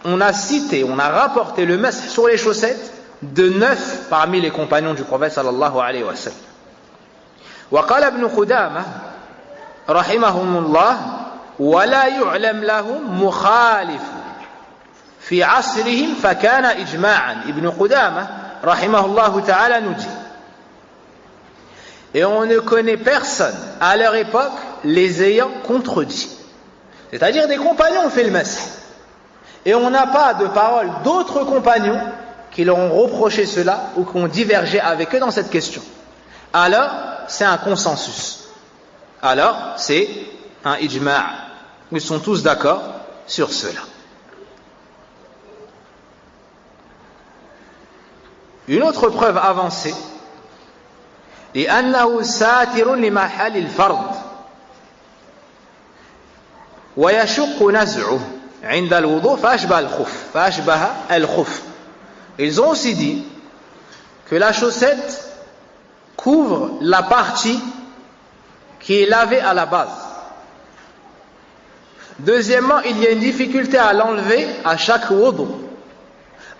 on a cité, on a rapporté le masih sur les chaussettes de 9 parmi les compagnons du prophète sallallahu alayhi wa sallam. وقال ابن قدامة رحمهم الله ولا يعلم لهم مخالف في عصرهم فكان إجماعا. Ibn Qudama رحمه الله تعالى nous dit, et on ne connaît personne à leur époque les ayant contredits. C'est-à-dire des compagnons ont fait le masih. Et on n'a pas de parole d'autres compagnons qui leur ont reproché cela ou qui ont divergé avec eux dans cette question. Alors, c'est un consensus. Alors, c'est un ijma'. Ils sont tous d'accord sur cela. Une autre preuve avancée, لأنه ساتر لمحل الفرض ويشق نزعه عند الوضوء فأشبه الخف. Ils ont aussi dit que la chaussette couvre la partie qui est lavée à la base. Deuxièmement, il y a une difficulté à l'enlever à chaque wudu.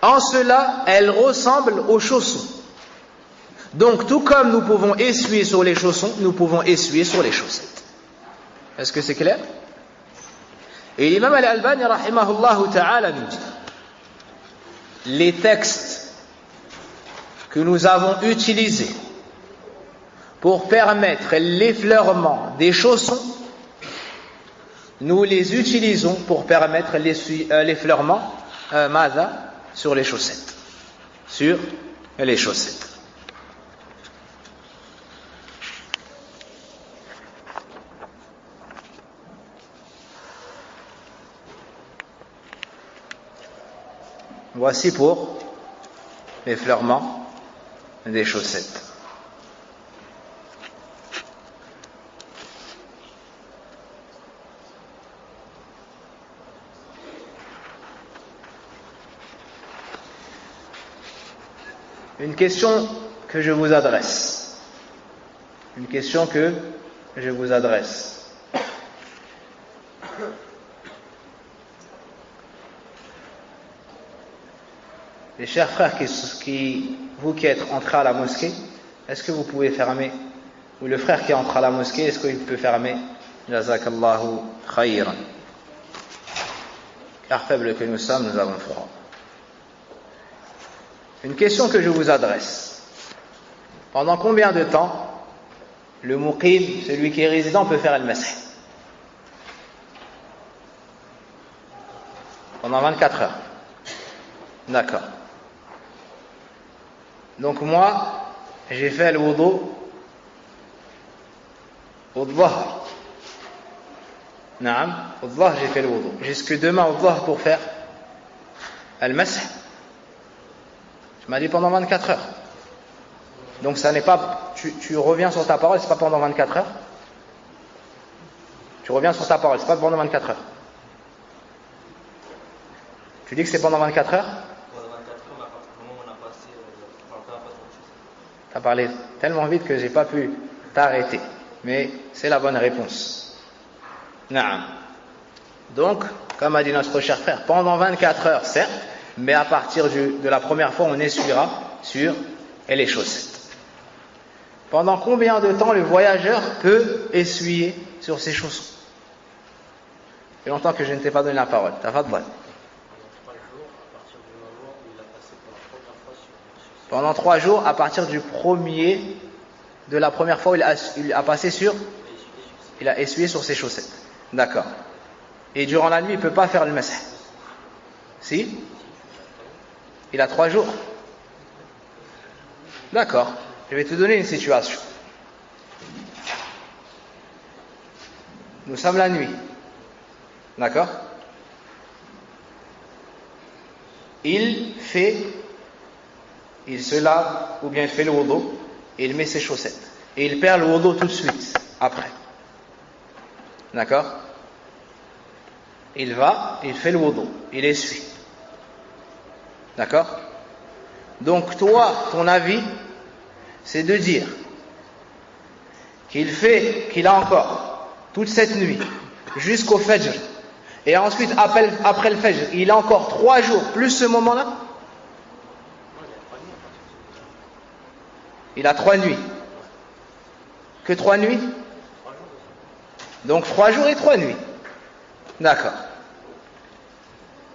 En cela, elle ressemble aux chaussons. Donc, tout comme nous pouvons essuyer sur les chaussons, nous pouvons essuyer sur les chaussettes. Est-ce que c'est clair? Et l'imam al-Albani rahimahullah ta'ala nous dit, les textes que nous avons utilisés pour permettre l'effleurement des chaussons, nous les utilisons pour permettre l'effleurement sur les chaussettes. Sur les chaussettes. Voici pour l'effleurement des chaussettes. Une question que je vous adresse. Une question que je vous adresse. Les chers frères, vous qui êtes entrés à la mosquée, est-ce que vous pouvez fermer, ou le frère qui entre à la mosquée, est-ce qu'il peut fermer? Jazakallahu khayran. Car faibles que nous sommes, nous avons froid. Une question que je vous adresse. Pendant combien de temps le muqim, celui qui est résident, peut faire le masih? Pendant 24 heures. D'accord. Donc moi, j'ai fait le wudu au dhahr. Naam, au dhahr j'ai fait le wudu. Jusque demain au dhahr pour faire al-masih. Tu m'as dit pendant 24 heures. Donc ça n'est pas, tu reviens sur ta parole, c'est pas pendant 24 heures. Tu reviens sur ta parole, c'est pas pendant 24 heures. Tu dis que c'est pendant 24 heures? Tu as parlé tellement vite que j'ai pas pu t'arrêter. Mais c'est la bonne réponse. Naam. Donc, comme a dit notre cher frère, pendant 24 heures, certes, mais à partir de la première fois, on essuiera sur les chaussettes. Pendant combien de temps le voyageur peut essuyer sur ses chaussons? Il y a longtemps que je ne t'ai pas donné la parole. Tafaddal. Pendant 3 jours, à partir de la première fois où il a essuyé sur ses chaussettes. D'accord. Et durant la nuit, il ne peut pas faire le masah. Si? Il a 3 jours. D'accord. Je vais te donner une situation. Nous sommes la nuit. D'accord? Il se lave ou bien il fait le wudu et il met ses chaussettes. Et il perd le wudu tout de suite après. D'accord? Il fait le wudu, il essuie. D'accord? Donc toi, ton avis, c'est de dire qu'il a encore toute cette nuit jusqu'au Fajr, et ensuite après le Fajr, il a encore 3 jours plus ce moment-là. Il a 3 nuits. Que 3 nuits? Donc 3 jours et 3 nuits. D'accord.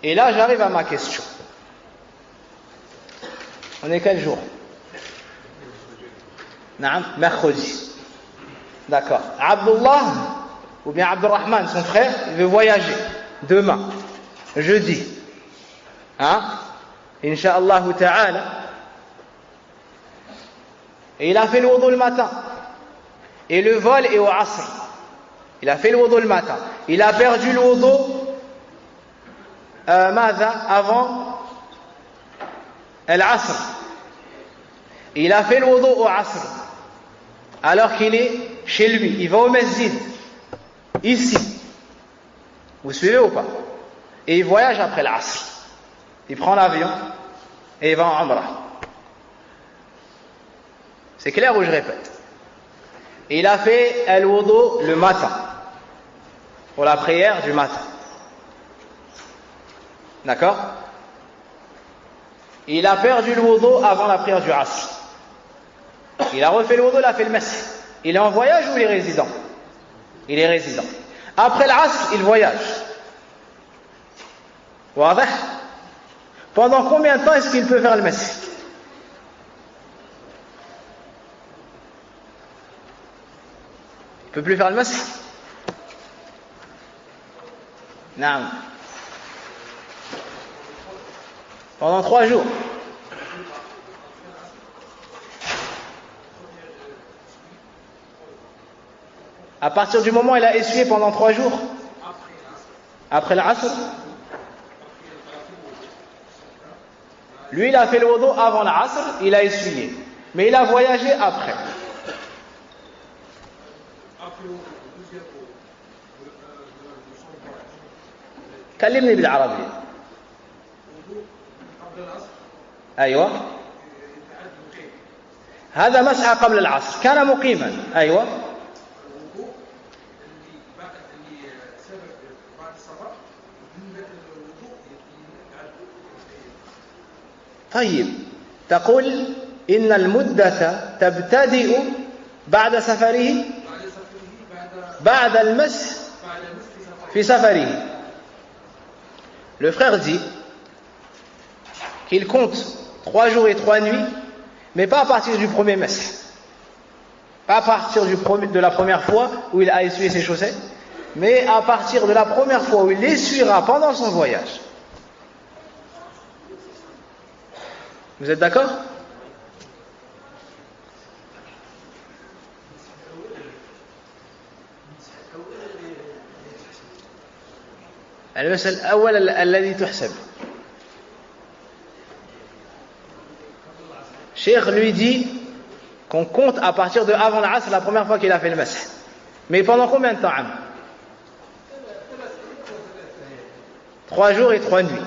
Et là, j'arrive à ma question. On est quel jour? Naam, mercredi. D'accord. Abdullah ou bien Abdurrahman, son frère, il veut voyager demain, jeudi. Inch'Allah ta'ala. Et il a fait le wudu le matin. Et le vol est au Asr. Il a fait le wudu le matin. Il a perdu le wudu avant l'Asr. Il a fait le wudu au Asr. Alors qu'il est chez lui. Il va au masjid. Ici. Vous suivez ou pas? Et il voyage après l'Asr. Il prend l'avion et il va en Umrah. C'est clair ou je répète? Et il a fait al-wudu le matin. Pour la prière du matin. D'accord? Il a perdu le wudu avant la prière du Asr. Il a refait le wudu, il a fait le masih. Il est en voyage ou il est résident? Il est résident. Après l'Asr, il voyage. Wadah? Pendant combien de temps est-ce qu'il peut faire le masih? Il ne peut plus faire le masih? Non. Pendant 3 jours. À partir du moment où il a essuyé pendant 3 jours. Après l'Asr. Lui, il a fait le wudu avant l'Asr, il a essuyé. Mais il a voyagé après. كلمني بالعربية. أيوة. هذا مسعى قبل العصر كان مقيما. أيوة. طيب تقول إن المدة تبتدئ بعد سفره بعد المسح في سفره. Le frère dit qu'il compte 3 jours et 3 nuits, mais pas à partir du premier masih. Pas à partir de la première fois où il a essuyé ses chaussettes, mais à partir de la première fois où il l'essuiera pendant son voyage. Vous êtes d'accord? المسألة الأول الذي تحسب. Cheikh lui dit qu'on compte à partir de avant l'Asr, la première fois qu'il a fait le masih. Mais pendant combien de temps? 3 jours et 3 nuits.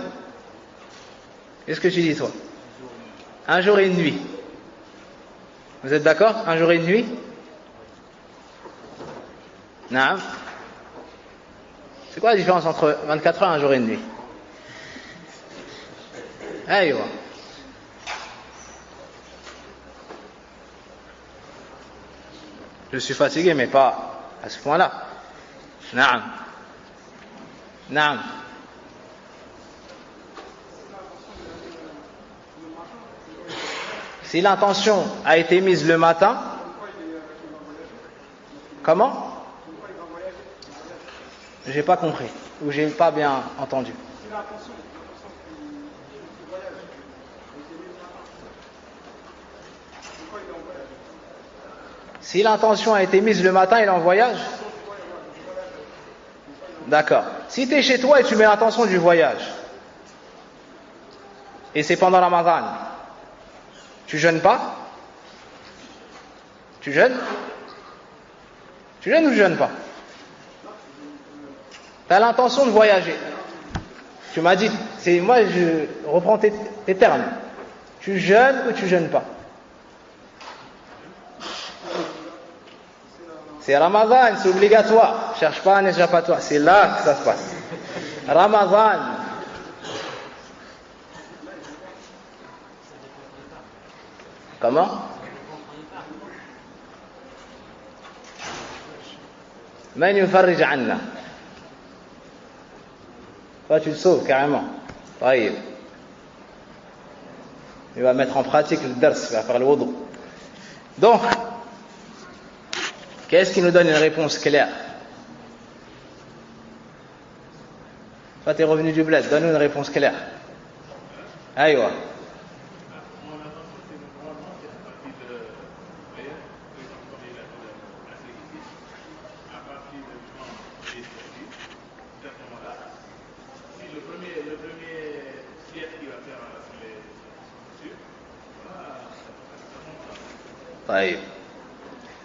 Qu'est-ce que tu dis toi? 1 jour et une nuit. Vous êtes d'accord? 1 jour et une nuit? Non. C'est quoi la différence entre 24 heures et 1 jour et une nuit? Aïe. Je suis fatigué, mais pas à ce point-là. Naam. Naam. Si l'intention a été mise le matin, comment? J'ai pas compris, ou j'ai pas bien entendu. Si l'intention a été mise le matin, il est en voyage? D'accord. Si tu es chez toi et tu mets l'intention du voyage, et c'est pendant Ramadan, tu jeûnes pas? Tu jeûnes? Tu jeûnes ou tu jeûnes pas? Tu as l'intention de voyager. Tu m'as dit, moi je reprends tes termes. Tu jeûnes ou tu jeûnes pas? C'est Ramadan, c'est obligatoire. Cherche pas un échappatoire. C'est là que ça se passe. Ramadan. Comment? Man yufarrij anna. Toi, tu le sauves carrément. طيب. Il va mettre en pratique le dars, il va faire le wudu. Donc, qu'est-ce qui nous donne une réponse claire? Toi, tu es revenu du bled, donne-nous une réponse claire. Aïwa.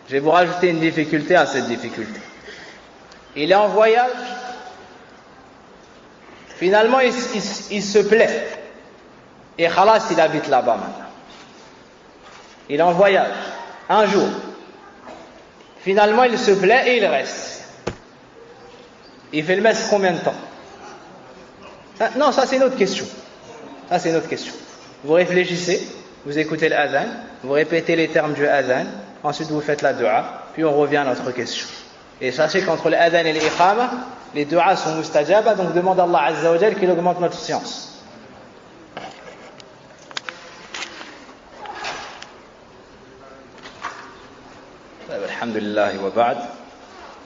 Je vais vous rajouter une difficulté à cette difficulté. Il est en voyage, finalement il se plaît, et khalas, il habite là-bas maintenant. Il est en voyage, un jour. Finalement il se plaît et il reste. Il fait le mess combien de temps? Non, ça c'est une autre question. Ça c'est une autre question. Vous réfléchissez, vous écoutez l'adhan, vous répétez les termes du adhan, ensuite vous faites la dua, puis on revient à notre question. Et sachez qu'entre l'adhan et l'iqama, les duas sont mustajaba, donc demande à Allah Azza wa Jal qu'il augmente notre science. Alhamdulillah wa ba'd.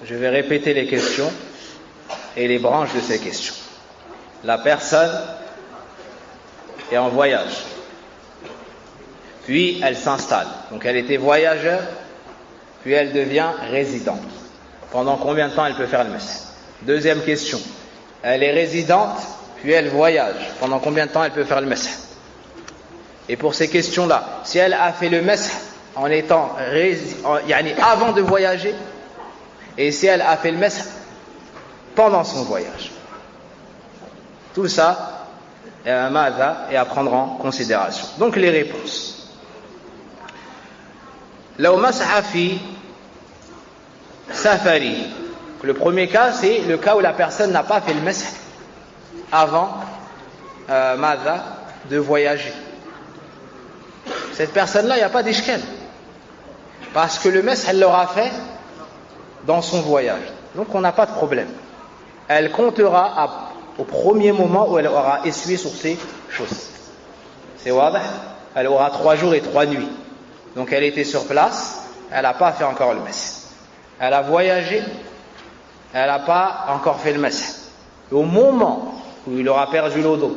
Je vais répéter les questions et les branches de ces questions. La personne est en voyage, puis elle s'installe. Donc elle était voyageur, puis elle devient résidente. Pendant combien de temps elle peut faire le mess? Deuxième question. Elle est résidente, puis elle voyage. Pendant combien de temps elle peut faire le mess? Et pour ces questions-là, si elle a fait le mess en étant avant de voyager, et si elle a fait le mess pendant son voyage, tout ça est à prendre en considération. Donc les réponses. لو مسح في سفره. Le premier cas, c'est le cas où la personne n'a pas fait le masah avant de voyager. Cette personne-là, il n'y a pas d'ishkal, parce que le masah, elle l'aura fait dans son voyage. Donc on n'a pas de problème. Elle comptera au premier moment où elle aura essuyé sur ces choses. C'est wadah. Elle aura 3 jours et 3 nuits. Donc elle était sur place, elle n'a pas fait encore le masah. Elle a voyagé, elle n'a pas encore fait le masah. Au moment où il aura perdu l'eau d'eau,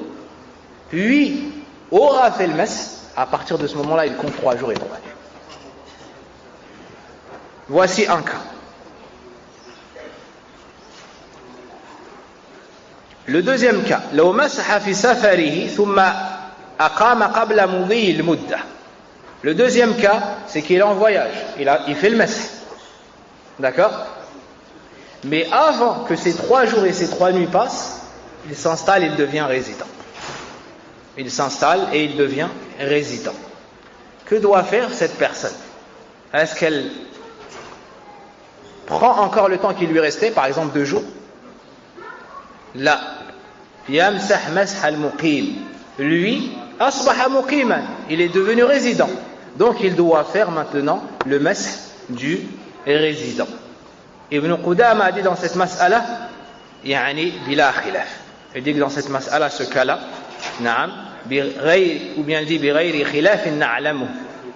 puis aura fait le masah, à partir de ce moment-là, il compte 3 jours et 3 nuits. Voici un cas. Le deuxième cas, لو مسح في سفره ثم أقام قبل مضي المدة. Le deuxième cas, c'est qu'il est en voyage, il fait le masah. D'accord? Mais avant que ces 3 jours et ces 3 nuits passent, il s'installe, il devient résident. Il s'installe et il devient résident. Que doit faire cette personne? Est-ce qu'elle prend encore le temps qui lui restait, par exemple 2 jours? Là, yamsah masah al-muqim. Lui, asbaha muqiman, il est devenu résident. Donc il doit faire maintenant le masah du résident. Ibn Qudama a dit dans cette mas'ala, bila khilaf. Il dit que dans cette mas'ala, ce cas-là, ou bien il dit bi ghayri khilaf na'lamu.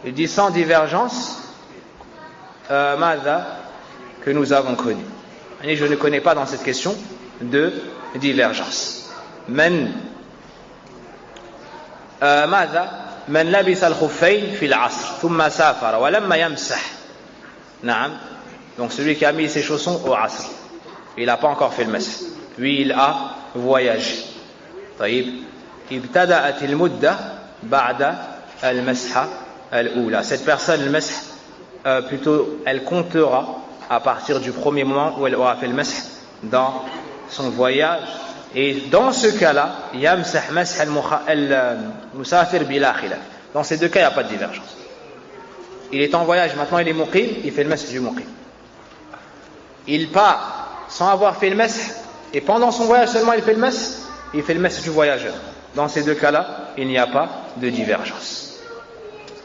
Il dit sans divergence, Mada, que nous avons connu. Et je ne connais pas dans cette question de divergence. Men ماذا من لبس الخفين في العصر ثم سافر ولما يمسح نعم. Donc celui qui a mis ses chaussons au asr, il n'a pas encore fait le masih, puis il a voyagé. طيب ابتدأت المدة بعد المسحة الأولى. Cette personne, le masih, plutôt elle comptera à partir du premier moment où elle aura fait le masih dans son voyage. Et dans ce cas-là, yamsah masah al-musafir bila khilaf. Dans ces deux cas, il n'y a pas de divergence. Il est en voyage, maintenant il est muqim, il fait le masih du muqim. Il part sans avoir fait le masih, et pendant son voyage seulement il fait le masih du voyageur. Dans ces deux cas-là, il n'y a pas de divergence.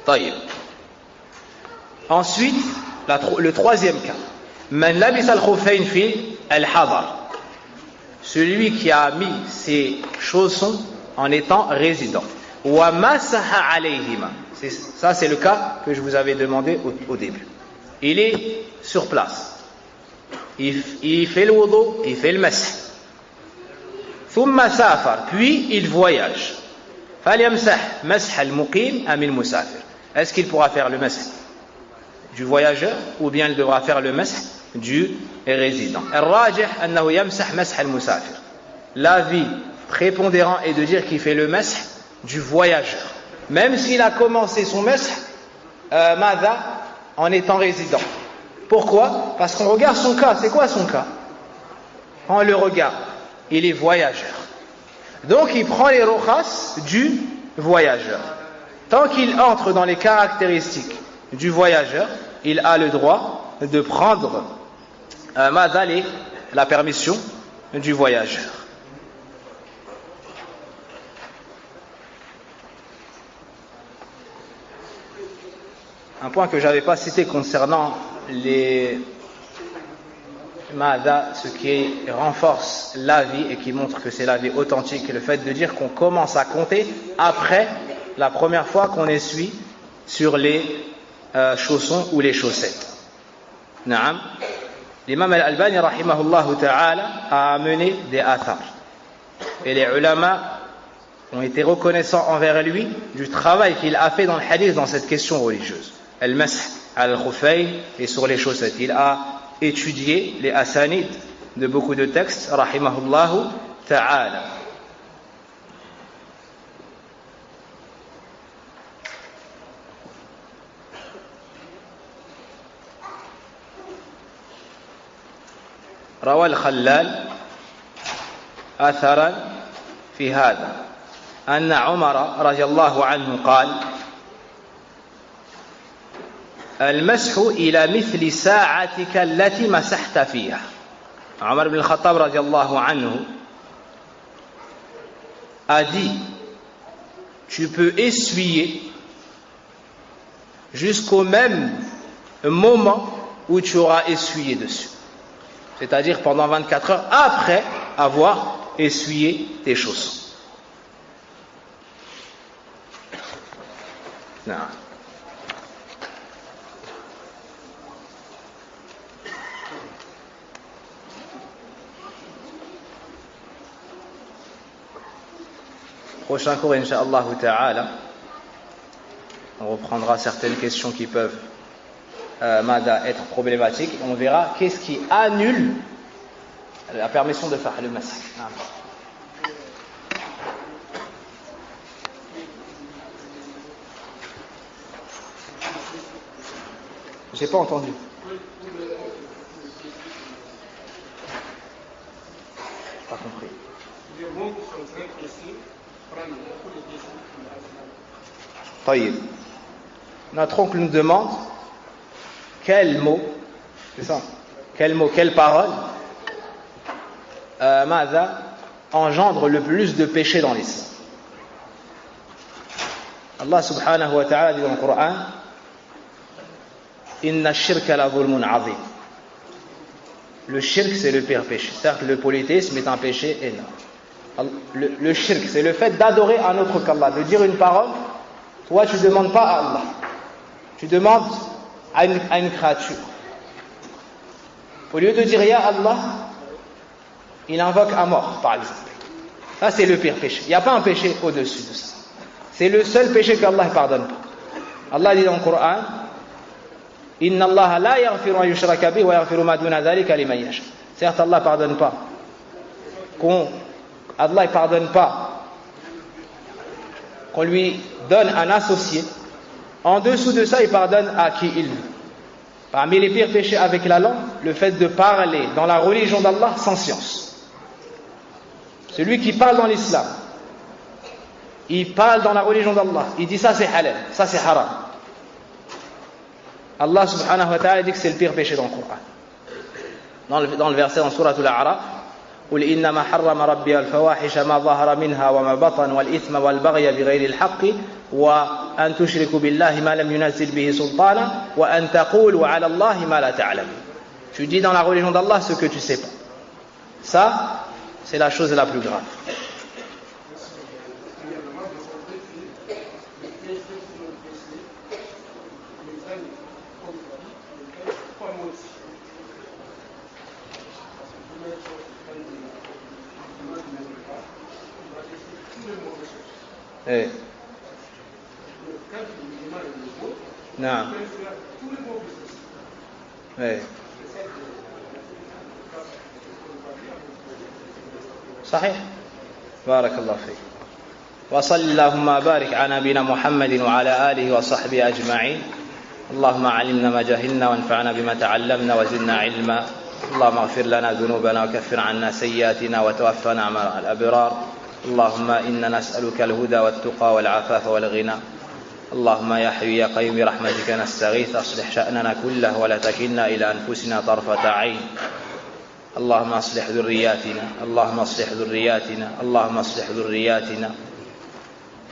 Taïb. Ensuite, le troisième cas. Man labis al-khuffayn fi al-hadar. Celui qui a mis ses chaussons en étant résident. Wa masaha alayhima. Ça, c'est le cas que je vous avais demandé au début. Il est sur place. Il fait le wudu, il fait le masih. Thumma safar, puis il voyage. Falyamsah masah al-muqim am al-musafir. Est-ce qu'il pourra faire le masih du voyageur ou bien il devra faire le masih du résident? Al-rajih annahu yamsah masah al-musafir. L'avis prépondérant est de dire qu'il fait le masih du voyageur, même s'il a commencé son masih madha en étant résident. Pourquoi? Parce qu'on regarde son cas. C'est quoi son cas? On le regarde, il est voyageur, donc il prend les rukhas du voyageur. Tant qu'il entre dans les caractéristiques du voyageur, il a le droit de prendre la permission du voyageur. Un point que je n'avais pas cité concernant les ce qui renforce l'avis et qui montre que c'est l'avis authentique, le fait de dire qu'on commence à compter après la première fois qu'on essuie sur les chaussons ou les chaussettes. Naam. L'imam al-Albani rahimahullah ta'ala a amené des athar. Et les ulama ont été reconnaissants envers lui du travail qu'il a fait dans le hadith dans cette question religieuse. Al-masah al-khuffayn et sur les chaussettes. Il a étudié les asanid de beaucoup de textes rahimahullah ta'ala. روى الخلال أثرا في هذا أن عمر رضي الله عنه قال المسح إلى مثل ساعتك التي مسحت فيها. Omar ibn al-Khattab رضي الله عنه a dit tu peux essuyer jusqu'au même moment où tu auras essuyé dessus. C'est-à-dire pendant 24 heures après avoir essuyé tes chaussons. Non. Prochain cours, Inch'Allah Ta'ala, on reprendra certaines questions qui peuvent être problématique. On verra qu'est-ce qui annule la permission de faire le masih. J'ai pas entendu. Pas compris. Taïb. Notre oncle nous demande quel mot, c'est ça, quel mot, quelle parole engendre le plus de péché dans l'islam. Allah subhanahu wa ta'ala dit dans le Coran Inna ash-shirka la zulmun azim. Le shirk, c'est le pire péché. C'est-à-dire que le polythéisme est un péché énorme. Le shirk, c'est le fait d'adorer un autre qu'Allah, de dire une parole, toi tu ne demandes pas à Allah. tu demandes à une créature. Au lieu de dire Ya Allah, il invoque à mort, par exemple. Ça, c'est le pire péché. Il n'y a pas un péché au-dessus de ça. C'est le seul péché qu'Allah ne pardonne pas. Allah dit dans le Coran, Inna Allah la yaghfiru an yushraka bihi wa yaghfiru ma duna dhalika liman yasha. Certes, Allah ne pardonne pas. Allah ne pardonne pas qu'on lui donne un associé. En dessous de ça, il pardonne à qui il veut. Parmi les pires péchés avec la langue, le fait de parler dans la religion d'Allah sans science. Celui qui parle dans l'islam, il parle dans la religion d'Allah, il dit ça c'est halal, ça c'est haram. Allah subhanahu wa ta'ala dit que c'est le pire péché dans le Coran. Dans le verset dans Surah Al-A'raf, قل إنما حرم ربي الفواحش ما ظهر منها وما بطن والإثم والبغي بغير الحق وأن تشركوا بالله ما لم ينزل به سلطانا وأن تقولوا على الله ما لا تعلمون. Tu dis dans la religion d'Allah ce que tu sais pas. Ça, c'est la chose la plus grave. Eh. Non. Eh. صحيح. بارك الله فيك. وصل اللهم بارك على نبينا محمد وعلى آله وصحبه أجمعين. اللهم علمنا ما جهلنا وانفعنا بما تعلمنا وزدنا علما. اللهم اغفر لنا ذنوبنا وكفر عنا سيئاتنا وتوفنا مع الأبرار. اللهم إنا نسألك الهدى والتقى والعفاف والغنى. اللهم يا حي يا قيوم برحمتك نستغيث أصلح شأننا كله ولا تكلنا إلى أنفسنا طرفة عين. اللهم اصلح ذرياتنا اللهم اصلح ذرياتنا اللهم اصلح ذرياتنا.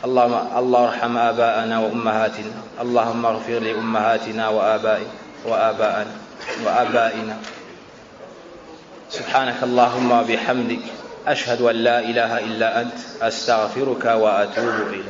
اللهم ارحم آباءنا وأمهاتنا. اللهم اغفر لأمهاتنا وآبائنا. سبحانك اللهم وبحمدك أشهد أن لا إله إلا أنت أستغفرك وأتوب إليك.